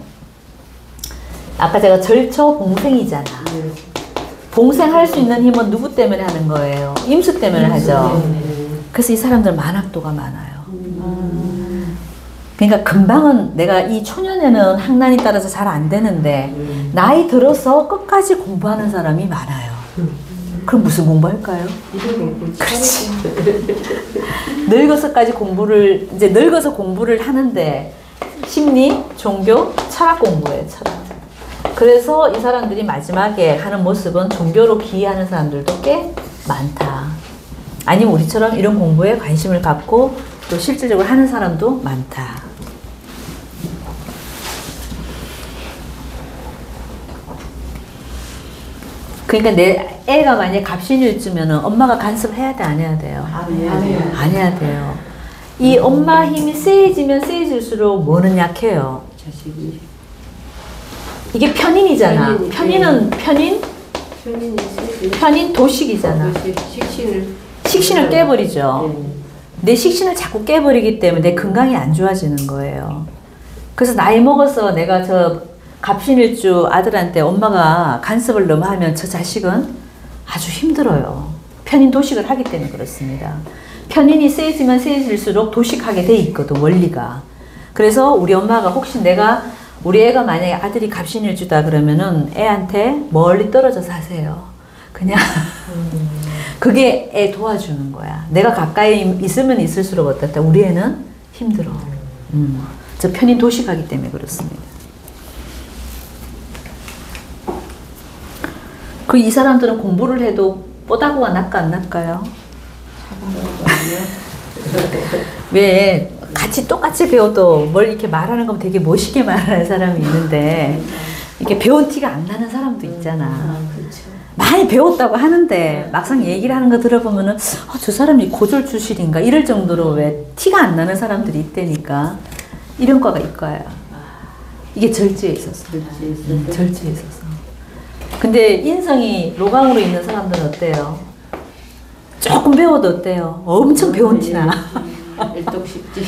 아까 제가 절처 봉생이잖아. 봉생할 수 있는 힘은 누구 때문에 하는 거예요? 임수 때문에 하죠. 그래서 이 사람들 만학도가 많아요. 그러니까 금방은 내가 이 초년에는 학난이 따라서 잘 안 되는데 나이 들어서 끝까지 공부하는 사람이 많아요. 그럼 무슨 공부할까요? 그렇지. 늙어서까지 공부를 이제 늙어서 공부를 하는데 심리, 종교, 철학 공부예요. 철학. 그래서 이 사람들이 마지막에 하는 모습은 종교로 기이하는 사람들도 꽤 많다. 아니면 우리처럼 이런 공부에 관심을 갖고 또 실질적으로 하는 사람도 많다. 그러니까 내 애가 만약에 갑신일주면은 엄마가 간섭을 해야 돼, 안 해야 돼요? 안 해야 돼요. 이 엄마 힘이 세지면 세질수록 뭐는 약해요? 자식이. 이게 편인이잖아. 편인은 편인 도식이잖아. 식신을 식신을 깨버리죠. 내 식신을 자꾸 깨버리기 때문에 내 건강이 안 좋아지는 거예요. 그래서 나이 먹어서 내가 저 갑신일주 아들한테 엄마가 간섭을 너무 하면 저 자식은 아주 힘들어요. 편인 도식을 하기 때문에 그렇습니다. 편인이 세지면 세질수록 도식하게 돼 있거든, 원리가. 그래서 우리 엄마가 혹시 우리 애가 만약에 아들이 갑신일주다 그러면은 애한테 멀리 떨어져서 하세요. 그냥 그게 애 도와주는 거야. 내가 가까이 있으면 있을수록 어떻다. 우리 애는 힘들어. 저 편인 도식하기 때문에 그렇습니다. 그 이 사람들은 공부를 해도 뽀다구가 낫까 안 낫까요? 왜 같이 똑같이 배워도 뭘 이렇게 말하는 건 되게 멋있게 말하는 사람이 있는데 이렇게 배운 티가 안 나는 사람도 있잖아. 많이 배웠다고 하는데 막상 얘기를 하는 거 들어보면은 저 사람이 고졸출신인가 이럴 정도로 왜 티가 안 나는 사람들이 있다니까. 이런 과가 이과야. 이게 절제에 있어서. 절제에 있어서. 근데 인성이 로강으로 있는 사람들은 어때요? 조금 배워도 어때요? 엄청 배운 티나. 일독십지.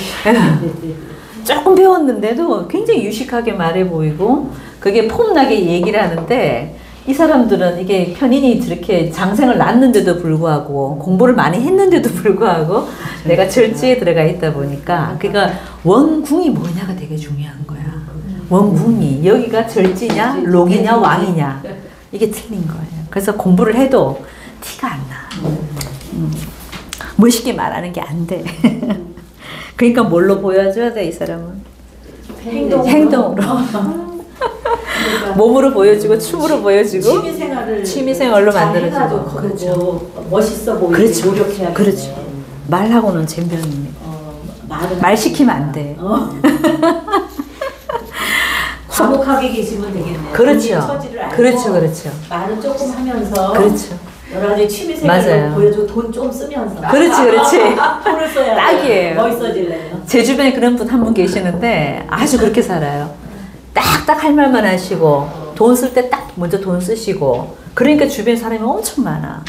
조금 배웠는데도 굉장히 유식하게 말해 보이고 그게 폼나게 얘기를 하는데 이 사람들은 이게 편인이 저렇게 장생을 낳는데도 불구하고 공부를 많이 했는데도 불구하고 내가 절제에 들어가 있다 보니까 그러니까 원궁이 뭐냐가 되게 중요한 거야. 원궁이 여기가 절지냐 록이냐 왕이냐 이게 틀린 거예요. 그래서 공부를 해도 티가 안 나. 멋있게 말하는 게 안 돼. 그러니까 뭘로 보여줘야 돼, 이 사람은? 행동으로. 몸으로 보여주고 춤으로 보여주고 취미생활로 만들어주고 그렇죠. 멋있어 보이게 그렇죠. 노력해야 돼. 그렇죠. 말하고는 쟁변입니다. 말 시키면 안 돼. 과묵하게 계시면 되겠네요. 그렇죠. 그렇죠. 그렇죠. 말은 조금 하면서 그렇죠. 여러 가지 취미생활을 보여주고 돈 좀 쓰면서 그렇지. 돈을 써야 딱이에요. 멋있어질래요. 제 주변에 그런 분 한 분 계시는데 아주 그렇게 살아요. 딱딱 할 말만 하시고 돈 쓸 때 딱 먼저 돈 쓰시고 그러니까 주변에 사람이 엄청 많아.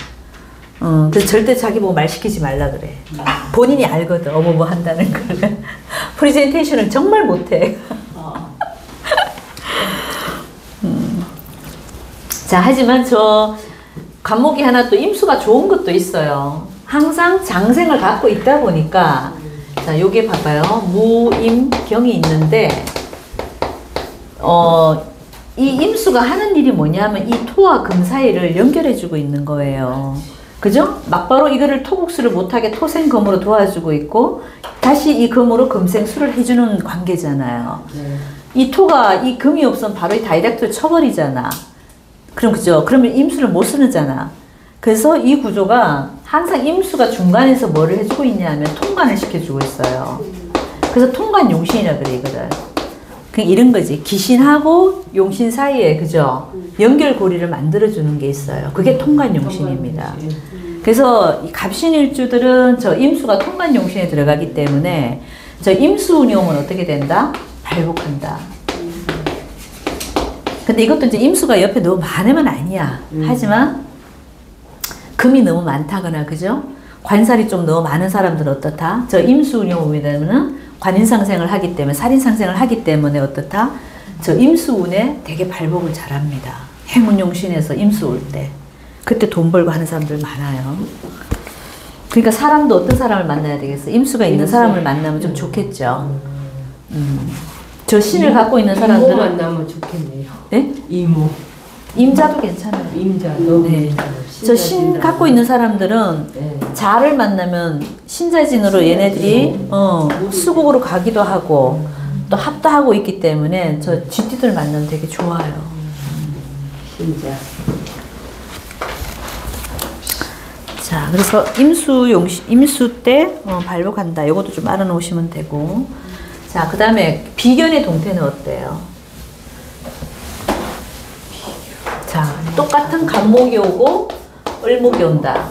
그래서 절대 자기 보고 말 시키지 말라 그래. 본인이 알거든 어머뭐 한다는 걸. 프레젠테이션을 정말 못해. 자, 하지만 저 간목이 하나 또 임수가 좋은 것도 있어요. 항상 장생을 갖고 있다 보니까 자, 요게 봐봐요. 무임경이 있는데 이 임수가 하는 일이 뭐냐면 이 토와 금 사이를 연결해주고 있는 거예요. 그죠? 막바로 이거를 토국수를 못하게 토생금으로 도와주고 있고 다시 이 금으로 금생수를 해주는 관계잖아요. 이 토가 이 금이 없으면 바로 이 다이렉트를 쳐버리잖아. 그럼 그죠? 그러면 임수를 못 쓰는잖아. 그래서 이 구조가 항상 임수가 중간에서 뭐를 해주고 있냐면 통관을 시켜주고 있어요. 그래서 통관용신이라 그래 이거를. 그냥 이런 거지. 기신하고 용신 사이에 그죠? 연결고리를 만들어주는 게 있어요. 그게 통관용신입니다. 그래서 이 갑신일주들은 저 임수가 통관용신에 들어가기 때문에 저 임수운용은 어떻게 된다? 발복한다. 근데 이것도 이제 임수가 옆에 너무 많으면 아니야. 하지만 금이 너무 많다거나 그죠? 관살이 좀 너무 많은 사람들은 어떻다? 저 임수운용을 보면은 관인상생을 하기 때문에 살인상생을 하기 때문에 어떻다? 저 임수운에 되게 발복을 잘합니다. 행운용신에서 임수 올 때 그때 돈 벌고 하는 사람들 많아요. 그러니까 사람도 어떤 사람을 만나야 되겠어? 임수가 있는 사람을 만나면 좀 좋겠죠. 저 신을 갖고 있는 사람들은 이모 만나면 좋겠네요. 네? 이모. 임자도 괜찮아요. 임자도. 네. 저 신 갖고 있는 사람들은 네. 자를 만나면 신자진으로 얘네들이 수국으로 가기도 하고 또 합도하고 있기 때문에 저 쥐띠들 만나면 되게 좋아요. 신자. 자, 그래서 임수 때 발복한다. 이것도 좀 알아놓으시면 되고. 자, 그 다음에 비견의 동태는 어때요? 자, 똑같은 간목이 오고 을목이 온다.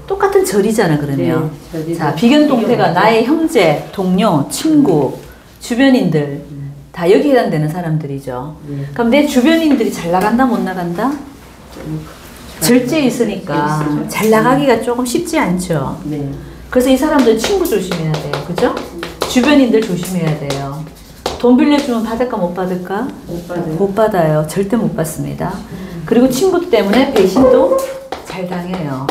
똑같은 절이잖아, 그러면. 네, 자, 비견 동태가 나의 형제, 동료, 친구, 주변인들 다 여기에 해당되는 사람들이죠. 그럼 내 주변인들이 잘 나간다, 못 나간다? 절제에 있으니까 잘 나가기가 조금 쉽지 않죠. 네. 그래서 이 사람들 친구 조심해야 돼요. 그죠? 주변인들 조심해야 돼요. 돈 빌려주면 받을까 못 받을까? 못 받아요. 못 받아요. 절대 못 받습니다. 그리고 친구 때문에 배신도 잘 당해요.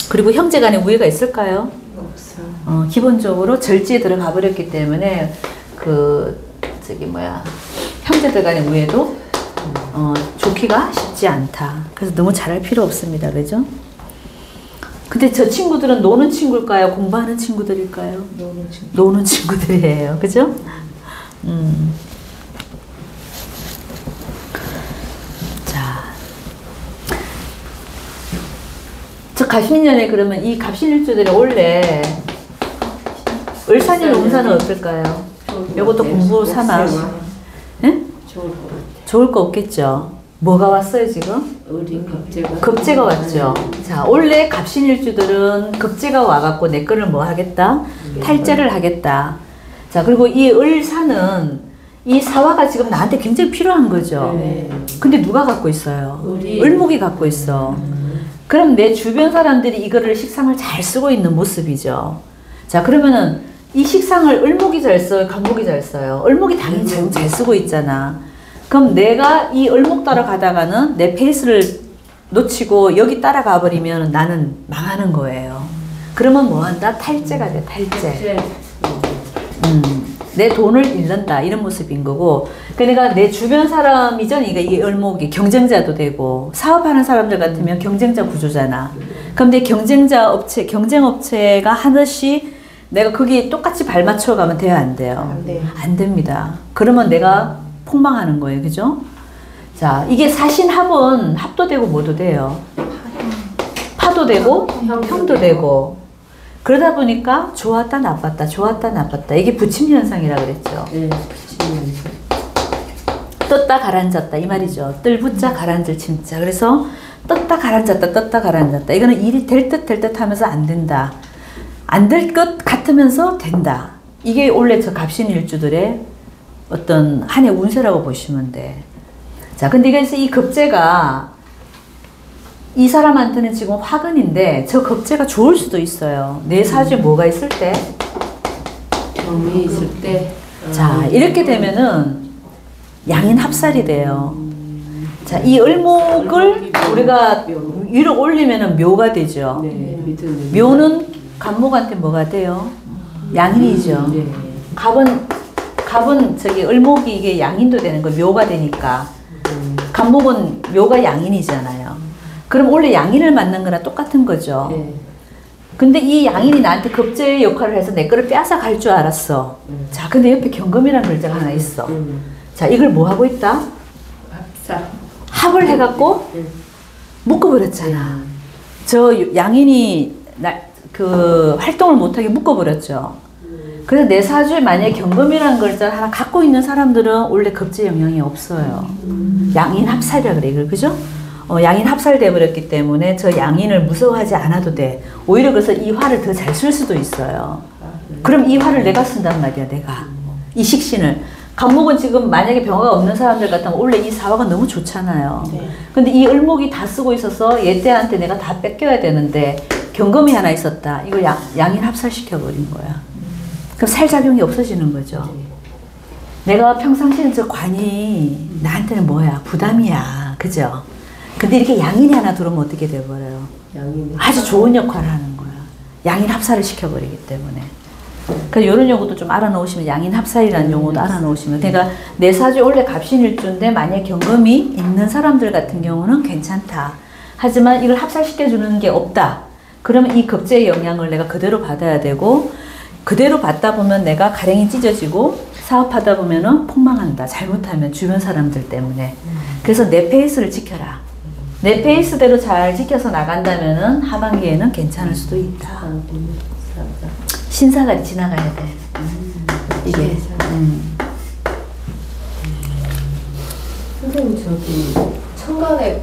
그리고 형제 간에 우애가 있을까요? 없어. 기본적으로 절지에 들어가 버렸기 때문에 형제들 간의 우애도 좋기가 쉽지 않다. 그래서 너무 잘할 필요 없습니다. 그죠? 근데 저 친구들은 노는 친구일까요? 공부하는 친구들일까요? 노는 친구들이에요. 그죠? 자. 저 갑신년에 그러면 이 갑신일주들이 원래 을사년 운사는 어떨까요? 요것도 공부 삼아. 예? 좋을 것 같아. 좋을 거 없겠죠. 뭐가 왔어요 지금? 우리 겁재가. 급제가 왔죠. 자, 원래 갑신일주들은 급제가 와갖고 내 거를 뭐 하겠다? 탈제를 하겠다. 자, 그리고 이 을사는 이 사화가 지금 나한테 굉장히 필요한 거죠. 네. 근데 누가 갖고 있어요? 을이. 을목이 갖고 있어. 그럼 내 주변 사람들이 이거를 식상을 잘 쓰고 있는 모습이죠. 자, 그러면은 이 식상을 을목이 잘 써요? 간목이 잘 써요? 을목이 당연히 잘 쓰고 있잖아. 그럼 내가 이 을목 따라가다가는 내 페이스를 놓치고 여기 따라가 버리면 나는 망하는 거예요. 그러면 뭐 한다? 탈제가 돼, 탈제. 내 돈을 잃는다 이런 모습인 거고, 그러니까 내 주변 사람이전 이 을목이 경쟁자도 되고, 사업하는 사람들 같으면 경쟁자 구조잖아. 그럼 내 경쟁 업체가 하듯이 내가 거기 똑같이 발 맞춰 가면 돼요, 안 돼요? 안 돼요. 안 됩니다. 그러면 내가 폭망하는 거예요, 그죠? 자, 이게 사신합은 합도 되고 뭐도 돼요. 파도 되고 형도 되고. 그러다 보니까 좋았다 나빴다 좋았다 나빴다 이게 부침현상이라 그랬죠. 네, 붙이면서. 떴다 가라앉았다 이 말이죠. 뜰붙자 가라앉을 침자. 그래서 떴다 가라앉았다 이거는 일이 될 듯 하면서 안 된다. 안 될 것 같으면서 된다. 이게 원래 저 갑신일주들의 어떤 한 해 운세라고 보시면 돼. 자, 근데 그래서 이 급제가 이 사람한테는 지금 화근인데 저 겁재가 좋을 수도 있어요. 내 사주에 뭐가 있을 때? 병이 있을 때. 자, 이렇게 되면은 양인 합살이 돼요. 자, 이 을목을 우리가 위로 올리면은 묘가 되죠. 네, 믿음. 묘는 간목한테 뭐가 돼요? 양인이죠. 네. 갑은 저기 을목이 이게 양인도 되는 거 묘가 되니까. 간목은 묘가 양인이잖아요. 그럼 원래 양인을 만난 거랑 똑같은 거죠. 네. 근데 이 양인이 나한테 급제의 역할을 해서 내 거를 뺏어 갈 줄 알았어. 자, 근데 옆에 경금이라는 글자가 하나 있어. 자, 이걸 뭐 하고 있다? 합사. 합을 해갖고 묶어버렸잖아. 저 양인이 활동을 못하게 묶어버렸죠. 그래서 내 사주에 만약에 경금이라는 글자를 하나 갖고 있는 사람들은 원래 급제 영향이 없어요. 양인 합살이라 그래, 이걸. 그죠? 양인 합살돼 버렸기 때문에 저 양인을 무서워하지 않아도 돼. 오히려 그래서 이 화를 더 잘 쓸 수도 있어요. 그럼 이 화를 내가 쓴단 말이야, 내가. 이 식신을. 간목은 지금 만약에 병화가 없는 사람들 같으면 원래 이 사화가 너무 좋잖아요. 근데 이 을목이 다 쓰고 있어서 얘때한테 내가 다 뺏겨야 되는데 경금이 하나 있었다. 이걸 양인 합살시켜 버린 거야. 그럼 살작용이 없어지는 거죠. 내가 평상시에는 저 관이 나한테는 뭐야? 부담이야. 그죠? 근데 이렇게 양인이 하나 들어오면 어떻게 돼버려요? 아주 좋은 역할을 하는 거야. 양인 합살을 시켜버리기 때문에. 그러니까 이런 용어도 좀 알아놓으시면, 양인 합살이라는 용어도 알아놓으시면. 그러니까 내 사주에 원래 갑신일주인데 만약에 경금이 있는 사람들 같은 경우는 괜찮다. 하지만 이걸 합살시켜주는 게 없다. 그러면 이 급제의 영향을 내가 그대로 받아야 되고, 그대로 받다 보면 내가 가랭이 찢어지고 사업하다 보면은 폭망한다. 잘못하면 주변 사람들 때문에. 그래서 내 페이스를 지켜라. 내 페이스대로 잘 지켜서 나간다면은 하반기에는 괜찮을 수도 있다. 신사가 지나가야 돼. 이게. 선생님, 저기 천간에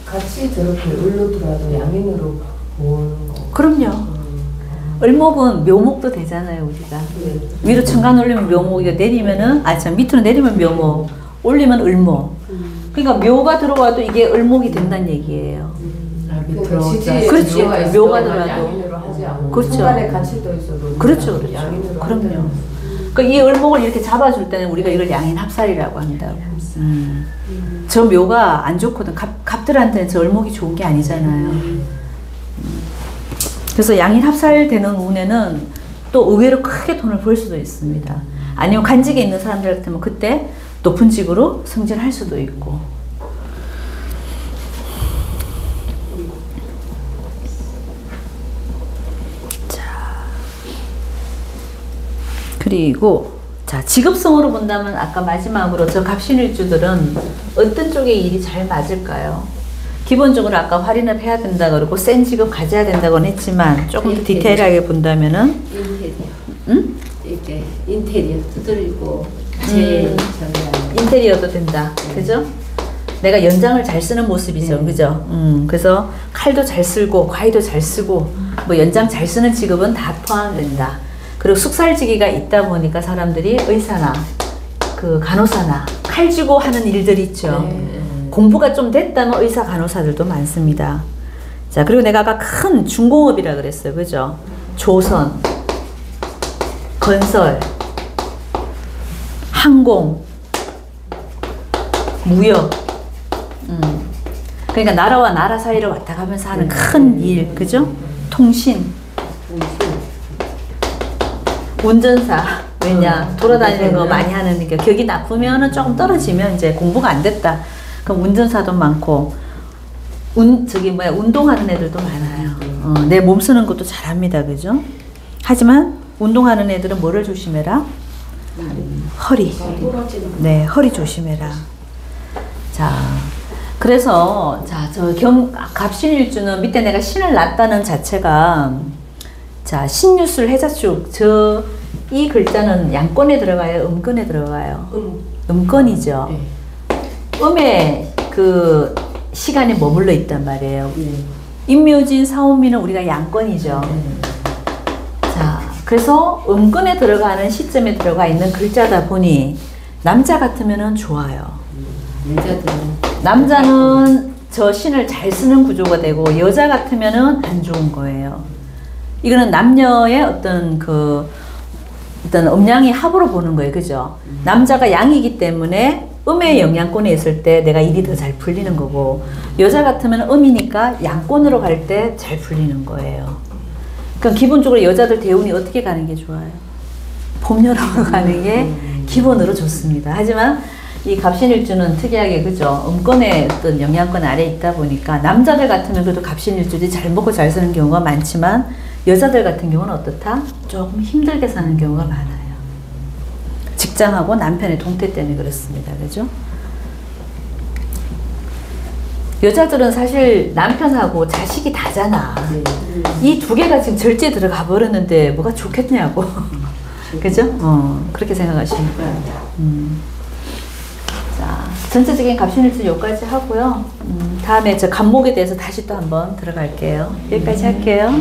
같이 저렇게 을로더라도 양인으로 보는 거. 그럼요. 을목은 묘목도 되잖아요, 우리가. 위로 천간 올리면 묘목, 이거 내리면은, 밑으로 내리면 묘목, 올리면 을목. 그러니까 묘가 들어와도 이게 을목이 된다는 얘기예요. 그러니까 지지에 그렇지. 묘가 있어도 묘가더라도. 양인으로 하지 않고 그렇죠. 중간에 같이 떠 있어도 그렇죠, 그렇죠. 양인으로 그럼요. 한다는 그러니까 이 을목을 이렇게 잡아줄 때는 우리가 이걸 양인합살이라고 한다고. 저 묘가 안 좋거든. 갑들한테는 저 을목이 좋은 게 아니잖아요. 그래서 양인합살 되는 운에는 또 의외로 크게 돈을 벌 수도 있습니다. 아니면 간직에 있는 사람들 같으면 그때 높은 직으로 승진할 수도 있고. 그리고 자 직업성으로 본다면 아까 마지막으로 저 갑신일주들은 어떤 쪽의 일이 잘 맞을까요? 기본적으로 아까 활인을 해야 된다 그러고 센 직업 가져야 된다고는 했지만 조금 더 디테일하게 본다면은 인테리어. 응? 이렇게 인테리어 두드리고 제 인테리어도 된다. 그죠? 내가 연장을 잘 쓰는 모습이죠. 그죠? 그래서 칼도 잘 쓰고 과위도 잘 쓰고 뭐 연장 잘 쓰는 직업은 다 포함된다. 그리고 숙살지기가 있다 보니까 사람들이 의사나 그 간호사나 칼 쥐고 하는 일들이 있죠. 공부가 좀 됐다면 의사 간호사들도 많습니다. 자, 그리고 내가 아까 큰 중공업이라 그랬어요. 그죠? 조선, 건설, 항공, 무역. 그러니까 나라와 나라 사이를 왔다 가면서 하는 큰 일. 그죠? 통신. 운전사. 왜냐? 돌아다니는 거 많이 하는 게 격이 나쁘면은 조금 떨어지면 이제 공부가 안 됐다. 그럼 운전사도 많고, 운동하는 애들도 많아요. 내 몸 쓰는 것도 잘합니다. 그죠? 하지만 운동하는 애들은 뭐를 조심해라? 허리. 네, 허리 조심해라. 자, 그래서 자, 갑신일주는 밑에 내가 신을 놨다는 자체가 자, 신유술 해자축 이 글자는 양권에 들어가요, 음권에 들어가요? 음권이죠. 음에 그 시간이 머물러 있단 말이에요. 임묘진, 사오미는 우리가 양권이죠. 자, 그래서 음권에 들어가는 시점에 들어가 있는 글자다 보니 남자 같으면은 좋아요. 남자는 저 신을 잘 쓰는 구조가 되고 여자 같으면은 안 좋은 거예요. 이거는 남녀의 어떤 음양이 합으로 보는 거예요. 그죠? 남자가 양이기 때문에 음의 영양권에 있을 때 내가 일이 더 잘 풀리는 거고 여자 같으면 음이니까 양권으로 갈 때 잘 풀리는 거예요. 그러니까 기본적으로 여자들 대운이 어떻게 가는 게 좋아요? 봄여름으로 가는 게 기본으로 좋습니다. 하지만 이 갑신일주는 특이하게 그죠? 음권의 어떤 영양권 아래에 있다 보니까 남자들 같으면 그래도 갑신일주들이 잘 먹고 잘 사는 경우가 많지만 여자들 같은 경우는 어떻다? 조금 힘들게 사는 경우가 많아요. 직장하고 남편의 동태 때문에 그렇습니다. 그죠? 여자들은 사실 남편하고 자식이 다잖아. 이 두 개가 지금 절제에 들어가 버렸는데 뭐가 좋겠냐고. 그죠? 그렇게 생각하시면 돼요. 자, 전체적인 갑신일주 여기까지 하고요. 다음에 저 간목에 대해서 다시 또 한번 들어갈게요. 여기까지 할게요.